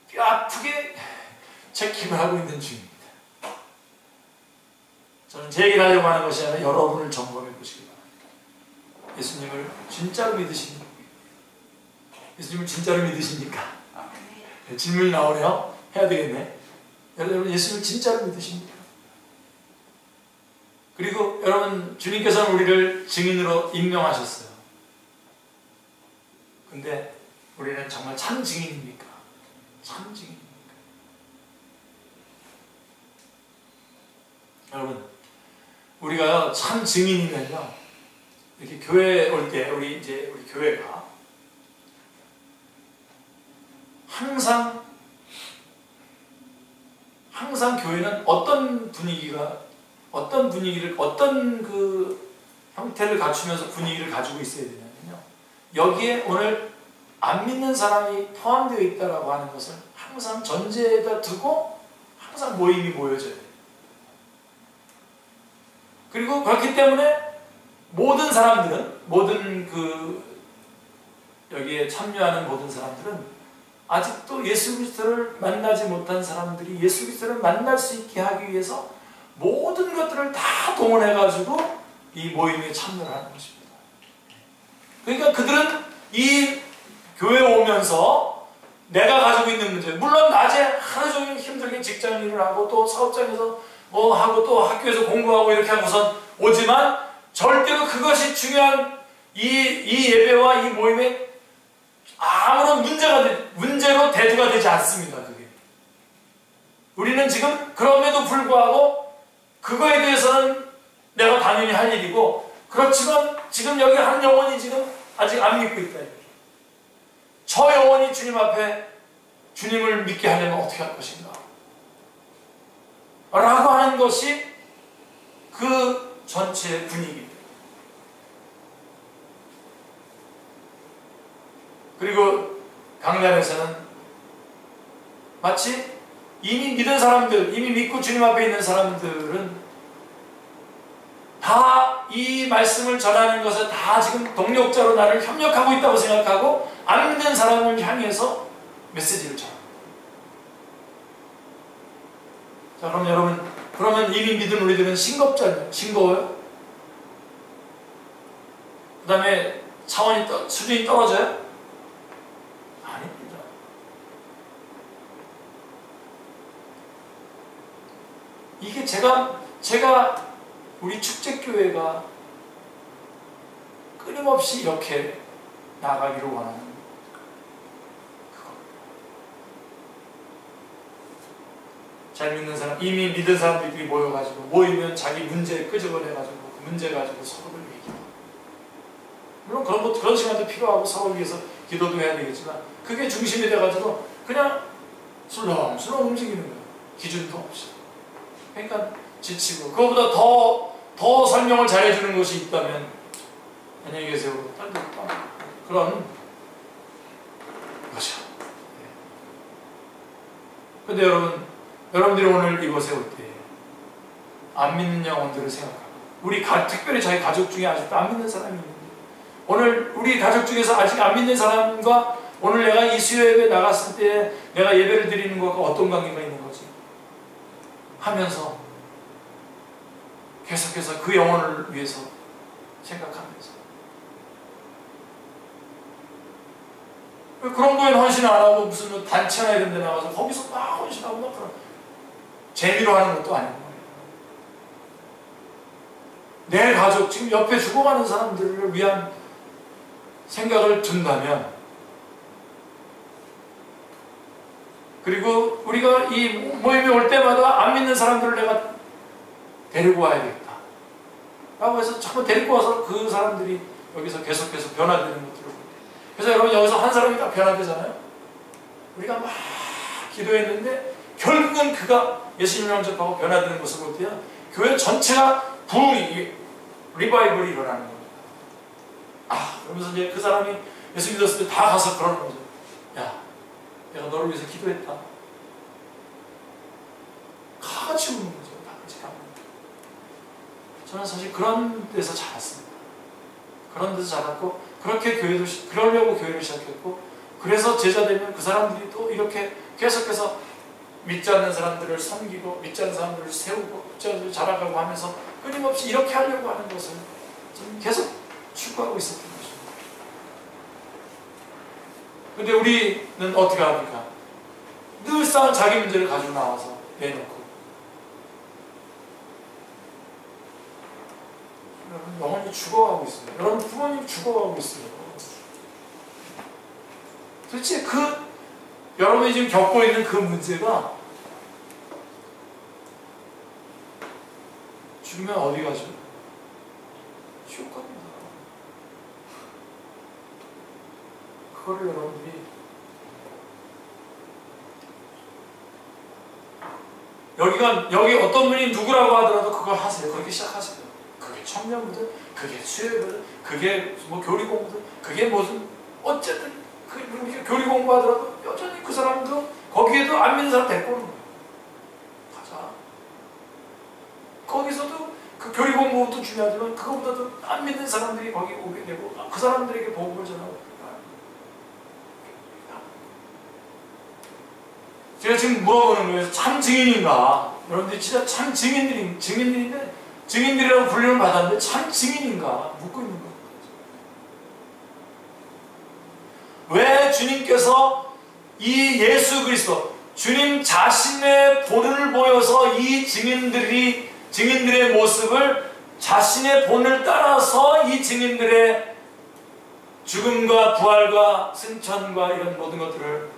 뼈아프게 체킹을 하고 있는 중입니다. 저는 제 얘기를 하려고 하는 것이 아니라 여러분을 점검해 보시기 바랍니다. 예수님을 진짜로 믿으십니까? 예수님을 진짜로 믿으십니까? 질문이 나오네요. 해야 되겠네. 여러분, 예수님을 진짜로 믿으십니까? 그리고 여러분, 주님께서는 우리를 증인으로 임명하셨어요. 근데 우리는 정말 참 증인입니까? 참 증인입니까? 여러분, 우리가 참 증인이면요, 이렇게 교회 올 때 우리 교회가 항상 교회는 어떤 분위기를 어떤 그 형태를 갖추면서 분위기를 가지고 있어야 되냐면요, 여기에 오늘 안 믿는 사람이 포함되어 있다라고 하는 것을 항상 전제에다 두고 항상 모임이 모여져야 돼요. 그리고 그렇기 때문에 모든 사람들은, 여기에 참여하는 모든 사람들은 아직도 예수 그리스도를 만나지 못한 사람들이 예수 그리스도를 만날 수 있게 하기 위해서 모든 것들을 다 동원해가지고 이 모임에 참여를 하는 것입니다. 그러니까 그들은 이 교회에 오면서 내가 가지고 있는 문제, 물론 낮에 하루 종일 힘들게 직장 일을 하고 또 사업장에서 뭐 하고 또 학교에서 공부하고 이렇게 하고선 오지만 절대로 그것이 중요한 이 예배와 이 모임에 아무런 문제로 대두가 되지 않습니다. 그게. 우리는 지금 그럼에도 불구하고 그거에 대해서는 내가 당연히 할 일이고, 그렇지만 지금 여기 한 영혼이 지금 아직 안 믿고 있다. 저 영혼이 주님 앞에 주님을 믿게 하려면 어떻게 할 것인가? 라고 하는 것이 그 전체 분위기. 그리고 강단에서는 마치 이미 믿은 사람들, 이미 믿고 주님 앞에 있는 사람들은 다 이 말씀을 전하는 것에 다 지금 동력자로 나를 협력하고 있다고 생각하고 안 믿는 사람을 향해서 메시지를 전합니다. 자, 그럼 여러분, 그러면 이미 믿은 우리들은 싱겁잖아요. 싱거워요? 그 다음에 수준이 떨어져요? 아닙니다. 이게 제가 우리 축제교회가 끊임없이 이렇게 나가기를 원하는 그겁니다. 잘 믿는 사람, 이미 믿은 사람들끼리 모이면 자기 문제에 끄집어내가지고 그 문제 가지고 서로를 얘기하고, 물론 그런 시간도 필요하고 서로 위해서 기도도 해야 되겠지만 그게 중심이 돼가지고 그냥 술렁술렁 움직이는 거예요. 기준도 없이. 그러니까 지치고, 그거보다 더 설명을 잘해주는 것이 있다면 안녕히 계세요. 그런 거죠. 근데 여러분들이 오늘 이곳에 올 때 안 믿는 영혼들을 생각하고, 특별히 자기 가족 중에 아직도 안 믿는 사람이 있는데, 오늘 우리 가족 중에서 아직 안 믿는 사람과 오늘 내가 이 수요예배 나갔을 때 내가 예배를 드리는 것과 어떤 관계가 있는 거지? 하면서 계속해서 그 영혼을 위해서 생각하면서, 그런 거에 헌신 안 하고 무슨 단체나 이런 데 나가서 거기서 막 헌신하고 막 그런 재미로 하는 것도 아닌 거예요. 내 가족, 지금 옆에 죽어가는 사람들을 위한 생각을 둔다면, 그리고 우리가 이 모임에 올 때마다 안 믿는 사람들을 내가 데리고 와야겠다 라고 해서 자꾸 데리고 와서 그 사람들이 여기서 계속해서 변화되는 것들을 볼 때, 그래서 여러분 여기서 한 사람이 다 변화되잖아요. 우리가 막 기도했는데 결국은 그가 예수님 영접하고 변화되는 모습을 볼 때요, 교회 전체가 부흥이, 리바이벌이 일어나는 겁니다. 그러면서 이제 그 사람이 예수 믿었을 때 다 가서 그러는 거죠. 야, 내가 너를 위해서 기도했다. 다 같이 우는 거죠. 다 같이 가는 거죠. 저는 사실 그런 데서 자랐습니다. 그런 데서 자랐고, 그러려고 교회를 시작했고, 그래서 제자 되면 그 사람들이 또 이렇게 계속해서 믿지 않는 사람들을 섬기고, 믿지 않는 사람들을 세우고, 믿지 않는 사람들을 자라가고 하면서 끊임없이 이렇게 하려고 하는 것을 저는 계속 추구하고 있었던 것입니다. 근데 우리는 어떻게 합니까? 늘상 자기 문제를 가지고 나와서 내놓고, 여러분 영혼이 죽어가고 있어요. 여러분 부모님 죽어가고 있어요. 도대체 여러분이 지금 겪고 있는 그 문제가 죽으면 어디 가죠? 지옥 갑니다. 그거를 여러분들이 여기 어떤 분이 누구라고 하더라도 그걸 하세요. 그렇게 시작하세요. 그게 청년부든, 그게 수요일부든, 그게 뭐 교리 공부든, 그게 무슨 어쨌든 교리 공부하더라도 여전히 그 사람도 거기에도 안 믿는 사람 데리고 오는 거예요. 가자. 거기서도 그 교리 공부도 중요하지만 그거보다도 안 믿는 사람들이 거기 오게 되고 그 사람들에게 복음을 전하고. 제가 지금 물어보는 거예요. 참 증인인가? 여러분들이 진짜 참 증인들인데, 증인들이라고 불림을 받았는데 참 증인인가? 묻고 있는 거예요. 왜 주님께서 이 예수 그리스도, 주님 자신의 본을 보여서 이 증인들의 모습을 자신의 본을 따라서 이 증인들의 죽음과 부활과 승천과 이런 모든 것들을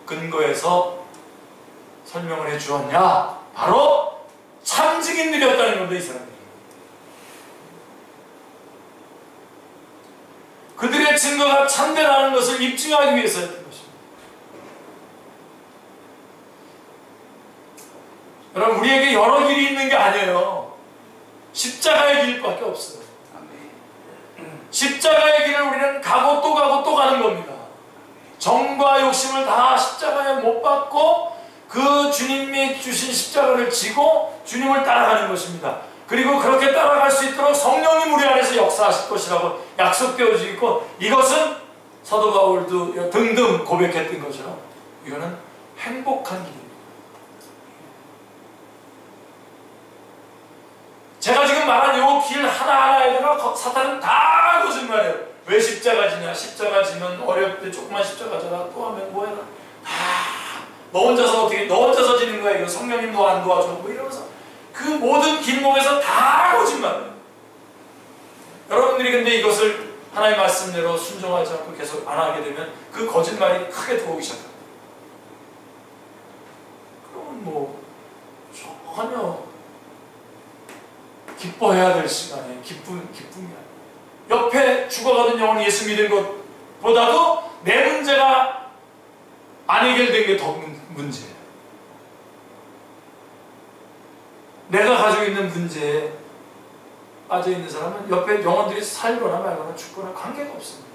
근거해서 설명을 해 주었냐? 바로 참 증인들이었다는 겁니다. 이 사람들이. 그들의 증거가 참되라는 것을 입증하기 위해서였던 것입니다. 여러분, 우리에게 여러 길이 있는 게 아니에요. 십자가의 길밖에 없어요. 십자가의 길을 우리는 가고 또 가고 또 가는 겁니다. 정과 욕심을 다 십자가에 못 박고 그 주님이 주신 십자가를 지고 주님을 따라가는 것입니다. 그리고 그렇게 따라갈 수 있도록 성령님 우리 안에서 역사하실 것이라고 약속되어져 있고, 이것은 사도 바울도 등등 고백했던 것처럼 이거는 행복한 길입니다. 제가 지금 말한 이 길 하나하나에다가 사탄은 다 거짓말해요. 왜 십자가 지냐? 십자가 지면 어렵대. 조그만 십자가 져라. 또 하면 뭐해라. 너 혼자서 어떻게, 너 혼자서 지는 거야. 이거 성령님도 안 도와줘. 뭐 이러면서 그 모든 길목에서 다 거짓말해요. 여러분들이 근데 이것을 하나님의 말씀대로 순종하지 않고 계속 안 하게 되면 그 거짓말이 크게 들어오기 시작합니다. 그러면 뭐 전혀 기뻐해야 될 시간에 기쁨이 아니에요. 옆에 죽어가는 영혼 예수 믿은 것보다도 내 문제가 안 해결된 게 더 문제예요. 내가 가지고 있는 문제에 빠져 있는 사람은 옆에 영혼들이 살거나 말거나 죽거나 관계가 없습니다.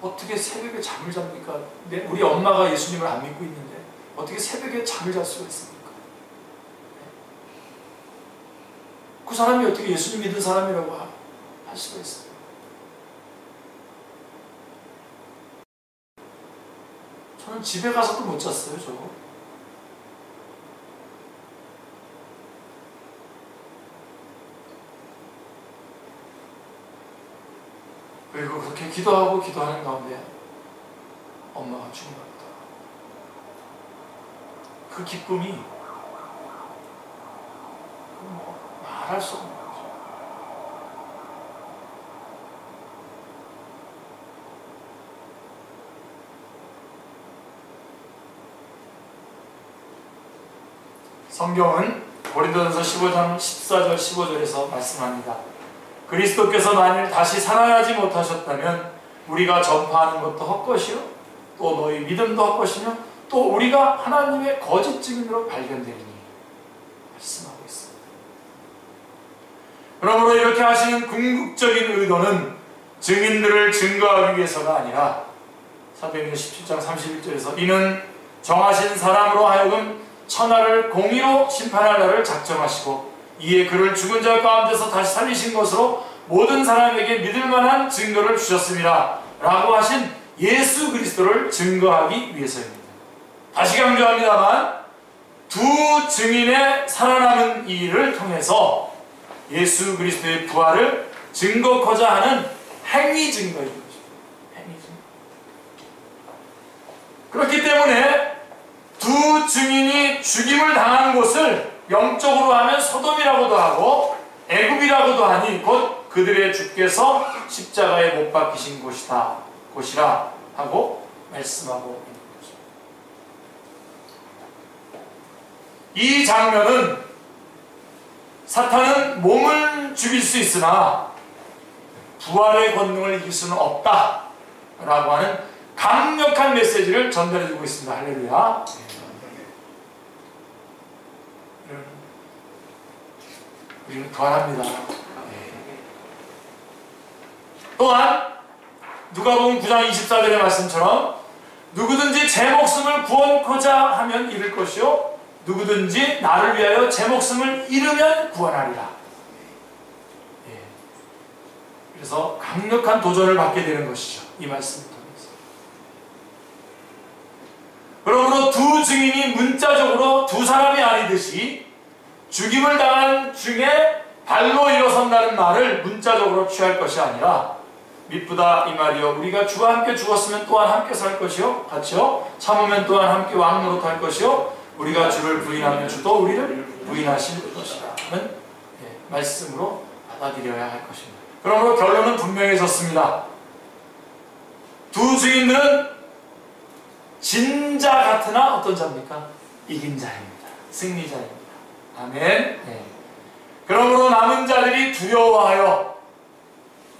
어떻게 새벽에 잠을 잡니까? 우리 엄마가 예수님을 안 믿고 있는데 어떻게 새벽에 잠을 잘 수가 있습니까? 그 사람이 어떻게 예수님 믿은 사람이라고 할 수가 있어요? 저는 집에 가서도 못 잤어요, 저거. 그리고 그렇게 기도하고 기도하는 가운데 엄마가 죽은 겁니다. 그 기쁨이 말할 수 없는 거죠. 성경은 고린도전서 15장 14절 15절에서 말씀합니다. 그리스도께서 만일 다시 살아나지 못하셨다면 우리가 전파하는 것도 헛것이요 또 너희 믿음도 헛것이며 또 우리가 하나님의 거짓 증인으로 발견되리니 말씀하고 있습니다. 그러므로 이렇게 하시는 궁극적인 의도는 증인들을 증거하기 위해서가 아니라 사도행전 17장 31절에서 이는 정하신 사람으로 하여금 천하를 공의로 심판할 날을 작정하시고 이에 그를 죽은 자 가운데서 다시 살리신 것으로 모든 사람에게 믿을 만한 증거를 주셨습니다. 라고 하신 예수 그리스도를 증거하기 위해서입니다. 다시 강조합니다만 두 증인의 살아남은 이 일을 통해서 예수 그리스도의 부활을 증거하고자 하는 행위 증거인 것입니다. 행위 증거. 그렇기 때문에 두 증인이 죽임을 당한 곳을 영적으로 하면 소돔이라고도 하고 애굽이라고도 하니 곧 그들의 주께서 십자가에 못 박히신 곳이라 하고 말씀하고 있는 거죠. 이 장면은 사탄은 몸을 죽일 수 있으나 부활의 권능을 이길 수는 없다 라고 하는 강력한 메시지를 전달해주고 있습니다. 할렐루야. 우리는 부활합니다. 또한 누가복음 9장 24절의 말씀처럼 누구든지 제 목숨을 구원코자 하면 잃을 것이요 누구든지 나를 위하여 제 목숨을 잃으면 구원하리라. 그래서 강력한 도전을 받게 되는 것이죠. 이 말씀을 통해서. 그러므로 두 증인이 문자적으로 두 사람이 아니듯이 죽임을 당한 중에 발로 일어선다는 말을 문자적으로 취할 것이 아니라 미쁘다 이 말이요 우리가 주와 함께 죽었으면 또한 함께 살 것이요 같이요 참으면 또한 함께 왕노릇할 것이요 우리가 주를 부인하면 주도 우리를 부인하실 것이라는 말씀으로 받아들여야 할 것입니다. 그러므로 결론은 분명해졌습니다. 두 증인들은 진자 같으나 어떤 자입니까? 이긴 자입니다. 승리자입니다. 아멘. 그러므로 남은 자들이 두려워하여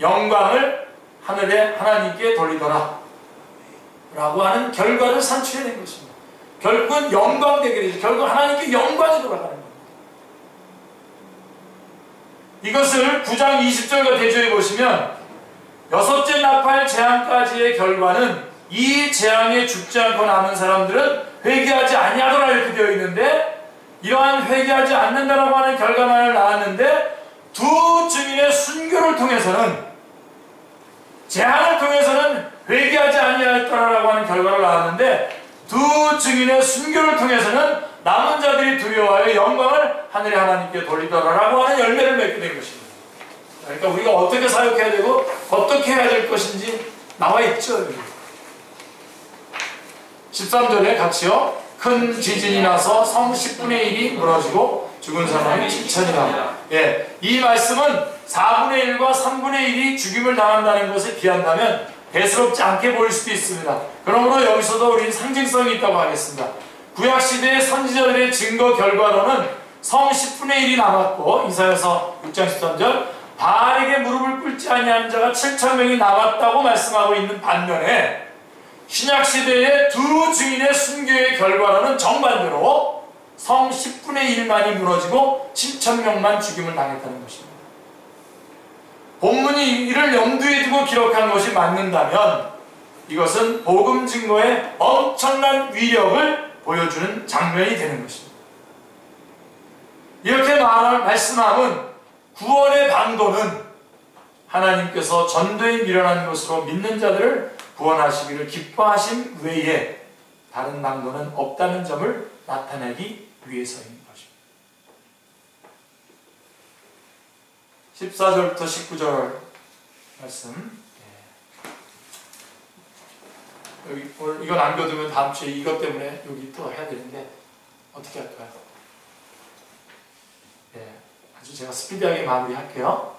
영광을 하늘에 하나님께 돌리더라. 라고 하는 결과를 산출해낸 것입니다. 결국은 영광되게 되죠. 결국 하나님께 영광이 돌아가는 겁니다. 이것을 9장 20절과 대조해 보시면 여섯째 나팔 재앙까지의 결과는 이 재앙에 죽지 않고 남은 사람들은 회개하지 아니하더라 이렇게 되어 있는데, 이러한 회개하지 않는다라고 하는 결과만을 나왔는데 두 증인의 순교를 통해서는, 재앙을 통해서는 회개하지 아니하였다라고 하는 결과를 나왔는데 두 증인의 순교를 통해서는 남은 자들이 두려워하여 영광을 하늘의 하나님께 돌리더라라고 하는 열매를 맺게 된 것입니다. 그러니까 우리가 어떻게 사역해야 되고 어떻게 해야 될 것인지 나와 있죠. 13절에 같이요. 큰 지진이 나서 성 10분의 1이 무너지고 죽은 사람이 7천이다. 예, 이 말씀은 4분의 1과 3분의 1이 죽임을 당한다는 것을 비한다면 대수롭지 않게 보일 수도 있습니다. 그러므로 여기서도 우리는 상징성이 있다고 하겠습니다. 구약시대의 선지자들의 증거 결과로는 성 10분의 1이 남았고, 이사야서 6장 13절 바알에게 무릎을 꿇지 아니하는 자가 7,000명이 남았다고 말씀하고 있는 반면에, 신약시대의 두 증인의 순교의 결과로는 정반대로 성 10분의 1만이 무너지고 7,000명만 죽임을 당했다는 것입니다. 본문이 이를 염두에 두고 기록한 것이 맞는다면 이것은 복음 증거의 엄청난 위력을 보여주는 장면이 되는 것입니다. 이렇게 말씀함은 구원의 방도는 하나님께서 전도에 미련한 것으로 믿는 자들을 구원하시기를 기뻐하심 외에 다른 방도는 없다는 점을 나타내기 위해서인 것입니다. 14절부터 19절 말씀. 여기 오늘 이거 남겨두면 다음 주에 이것 때문에 여기 또 해야 되는데 어떻게 할까요? 아주 제가 스피디하게 마무리할게요.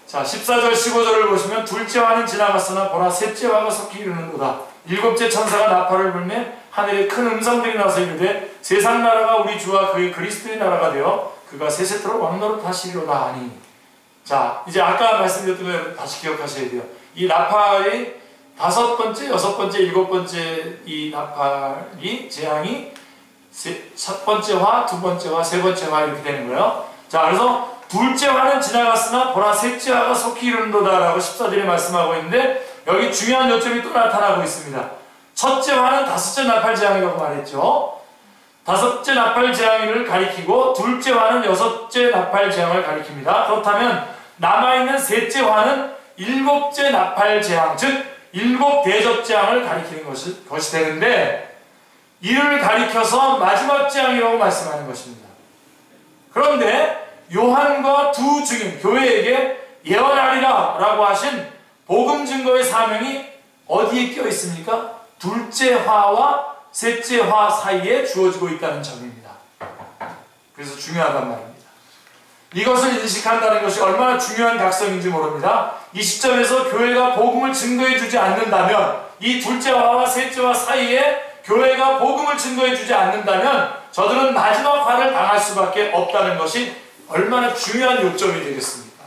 자, 14절 15절을 보시면 둘째 화는 지나갔으나 보라 셋째 화가 속히 이르는도다. 일곱째 천사가 나팔을 불매 하늘에 큰 음성들이 나서 이르되 세상 나라가 우리 주와 그의 그리스도의 나라가 되어 그가 세세토록 왕노릇 하시리로다 하니. 자, 이제 아까 말씀드렸던 거 다시 기억하셔야 돼요. 이 나팔이 다섯 번째, 여섯 번째, 일곱 번째 이 나팔이 재앙이 첫 번째 화, 두 번째 화, 세 번째 화 이렇게 되는 거예요. 자, 그래서 둘째 화는 지나갔으나 보라 셋째 화가 속히 이른도다 라고 14절에 말씀하고 있는데, 여기 중요한 요점이 또 나타나고 있습니다. 첫째 화는 다섯째 나팔 재앙이라고 말했죠. 다섯째 나팔 재앙을 가리키고 둘째 화는 여섯째 나팔 재앙을 가리킵니다. 그렇다면 남아있는 셋째 화는 일곱째 나팔 재앙, 즉 일곱 대접 재앙을 가리키는 것이 되는데, 이를 가리켜서 마지막 재앙이라고 말씀하는 것입니다. 그런데 요한과 두 증인, 교회에게 예언하리라 라고 하신 복음 증거의 사명이 어디에 끼어 있습니까? 둘째 화와 셋째 화 사이에 주어지고 있다는 점입니다. 그래서 중요하단 말입니다. 이것을 인식한다는 것이 얼마나 중요한 각성인지 모릅니다. 이 시점에서 교회가 복음을 증거해 주지 않는다면, 이 둘째 화와 셋째 화 사이에 교회가 복음을 증거해 주지 않는다면 저들은 마지막 화를 당할 수밖에 없다는 것이 얼마나 중요한 요점이 되겠습니까?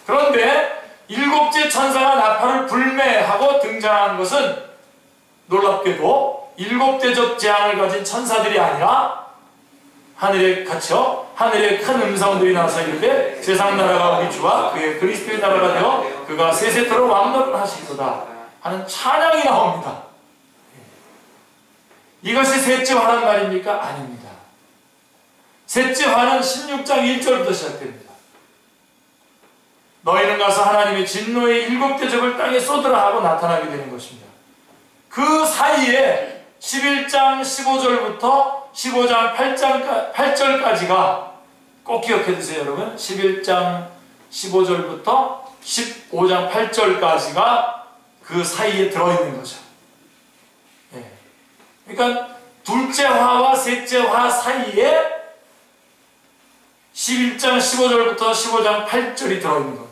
그런데 일곱째 천사가 나팔을 불매하고 등장한 것은 놀랍게도 일곱 대접 재앙을 가진 천사들이 아니라 하늘에 갇혀 하늘에 큰 음성들이 나서 이르되 세상 나라가 우리 주와 그의 그리스도의 나라가 되어 그가 세세토록 왕노릇 하시리로다 하는 찬양이 나옵니다. 이것이 셋째 화란 말입니까? 아닙니다. 셋째 화는 16장 1절부터 시작됩니다. 너희는 가서 하나님의 진노의 일곱 대접을 땅에 쏟으라 하고 나타나게 되는 것입니다. 그 사이에 11장 15절부터 15장 8절까지가 꼭 기억해 두세요, 여러분. 11장 15절부터 15장 8절까지가 그 사이에 들어있는 거죠. 예. 그러니까 둘째 화와 셋째 화 사이에 11장 15절부터 15장 8절이 들어있는 겁니다.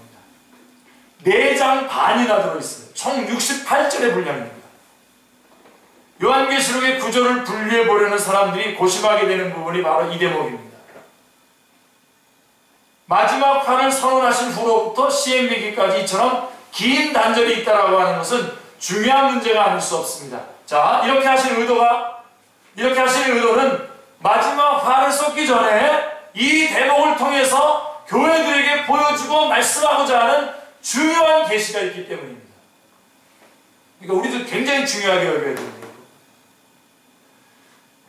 4장 반이나 들어있어요. 총 68절의 분량입니다. 요한계시록의 구조를 분리해보려는 사람들이 고심하게 되는 부분이 바로 이 대목입니다. 마지막 화를 선언하신 후로부터 시행되기까지 이처럼 긴 단절이 있다라고 하는 것은 중요한 문제가 아닐 수 없습니다. 자, 이렇게 하신 의도는 마지막 화를 쏟기 전에 이 대목을 통해서 교회들에게 보여주고 말씀하고자 하는 중요한 계시가 있기 때문입니다. 그러니까 우리도 굉장히 중요하게 여겨야 됩니다.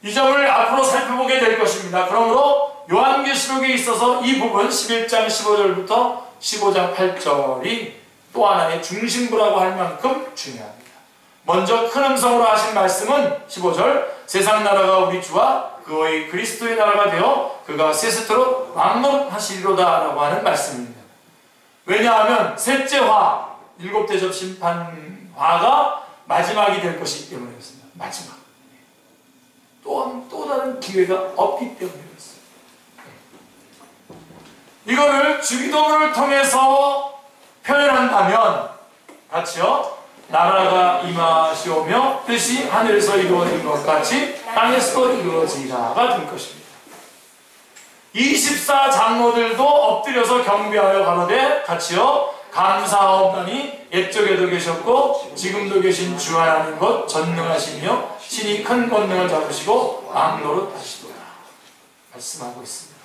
이 점을 앞으로 살펴보게 될 것입니다. 그러므로 요한계시록에 있어서 이 부분 11장 15절부터 15장 8절이 또 하나의 중심부라고 할 만큼 중요합니다. 먼저 큰 음성으로 하신 말씀은 15절, 세상 나라가 우리 주와 그의 그리스도의 나라가 되어 그가 세세토록 왕노릇하시리로다 라고 하는 말씀입니다. 왜냐하면 셋째 화, 7대접 심판화가 마지막이 될 것이기 때문에 그렇습니다. 마지막. 또 다른 기회가 없기 때문에 그렇습니다. 이거를 주기도문을 통해서 표현한다면 같이요. 나라가 임하시오며 뜻이 하늘에서 이루어진 것 같이 땅에서도 이루어지리라가 될 것입니다. 24장로들도 엎드려서 경배하여 가로되 같이요. 감사하옵나니 옛적에도 계셨고 지금도 계신 주 하나님 곧 전능하시며 신이 큰 권능을 잡으시고 왕노릇하시도다 말씀하고 있습니다.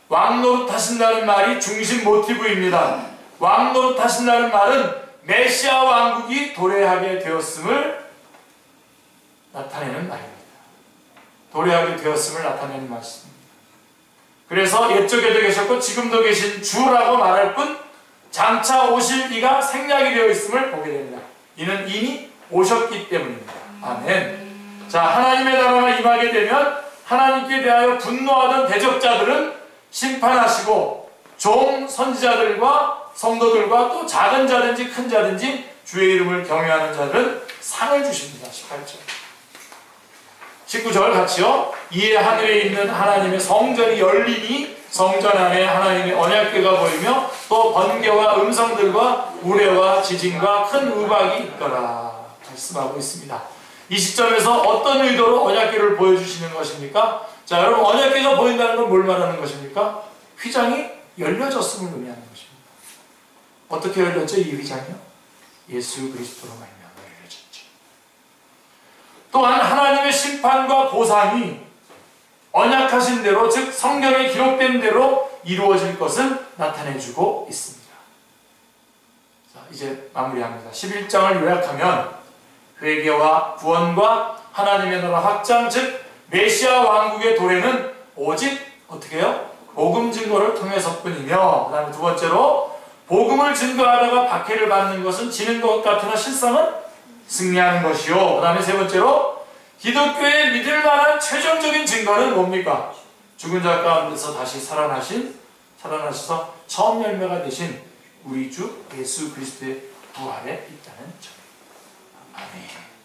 왕노릇하신다는 말이 중심 모티브입니다. 왕노릇하신다는 말은 메시아 왕국이 도래하게 되었음을 나타내는 말입니다. 도래하게 되었음을 나타내는 말씀입니다. 그래서 옛적에도 계셨고 지금도 계신 주라고 말할 뿐 장차 오실 이가 생략이 되어 있음을 보게 됩니다. 이는 이미 오셨기 때문입니다. 아멘. 자, 하나님의 나라가 임하게 되면 하나님께 대하여 분노하던 대적자들은 심판하시고 종 선지자들과 성도들과 또 작은 자든지 큰 자든지 주의 이름을 경외하는 자들은 상을 주십니다. 18절 19절 같이요. 이에 하늘에 있는 하나님의 성전이 열리니 성전 안에 하나님의 언약궤가 보이며 또 번개와 음성들과 우레와 지진과 큰 우박이 있더라 말씀하고 있습니다. 이 시점에서 어떤 의도로 언약궤를 보여주시는 것입니까? 자, 여러분, 언약궤가 보인다는 건 뭘 말하는 것입니까? 휘장이 열려졌음을 의미하는 것입니다. 어떻게 열렸죠? 이 휘장이요? 예수 그리스도로 말미암아 열려졌죠. 또한 하나님의 심판과 보상이 언약하신 대로, 즉 성경에 기록된 대로 이루어질 것을 나타내주고 있습니다. 자, 이제 마무리합니다. 11장을 요약하면 회개와 구원과 하나님의 나라 확장, 즉 메시아 왕국의 도래는 오직 어떻게 해요? 복음 증거를 통해서뿐이며, 그 다음에 두 번째로 복음을 증거하다가 박해를 받는 것은 지는 것 같으나 실상은 승리하는 것이요. 그 다음에 세 번째로 기독교의 믿을 만한 최종적인 증거는 뭡니까? 죽은 자 가운데서 다시 살아나셔서 처음 열매가 되신 우리 주 예수 그리스도의 부활에 있다는 점. 아멘.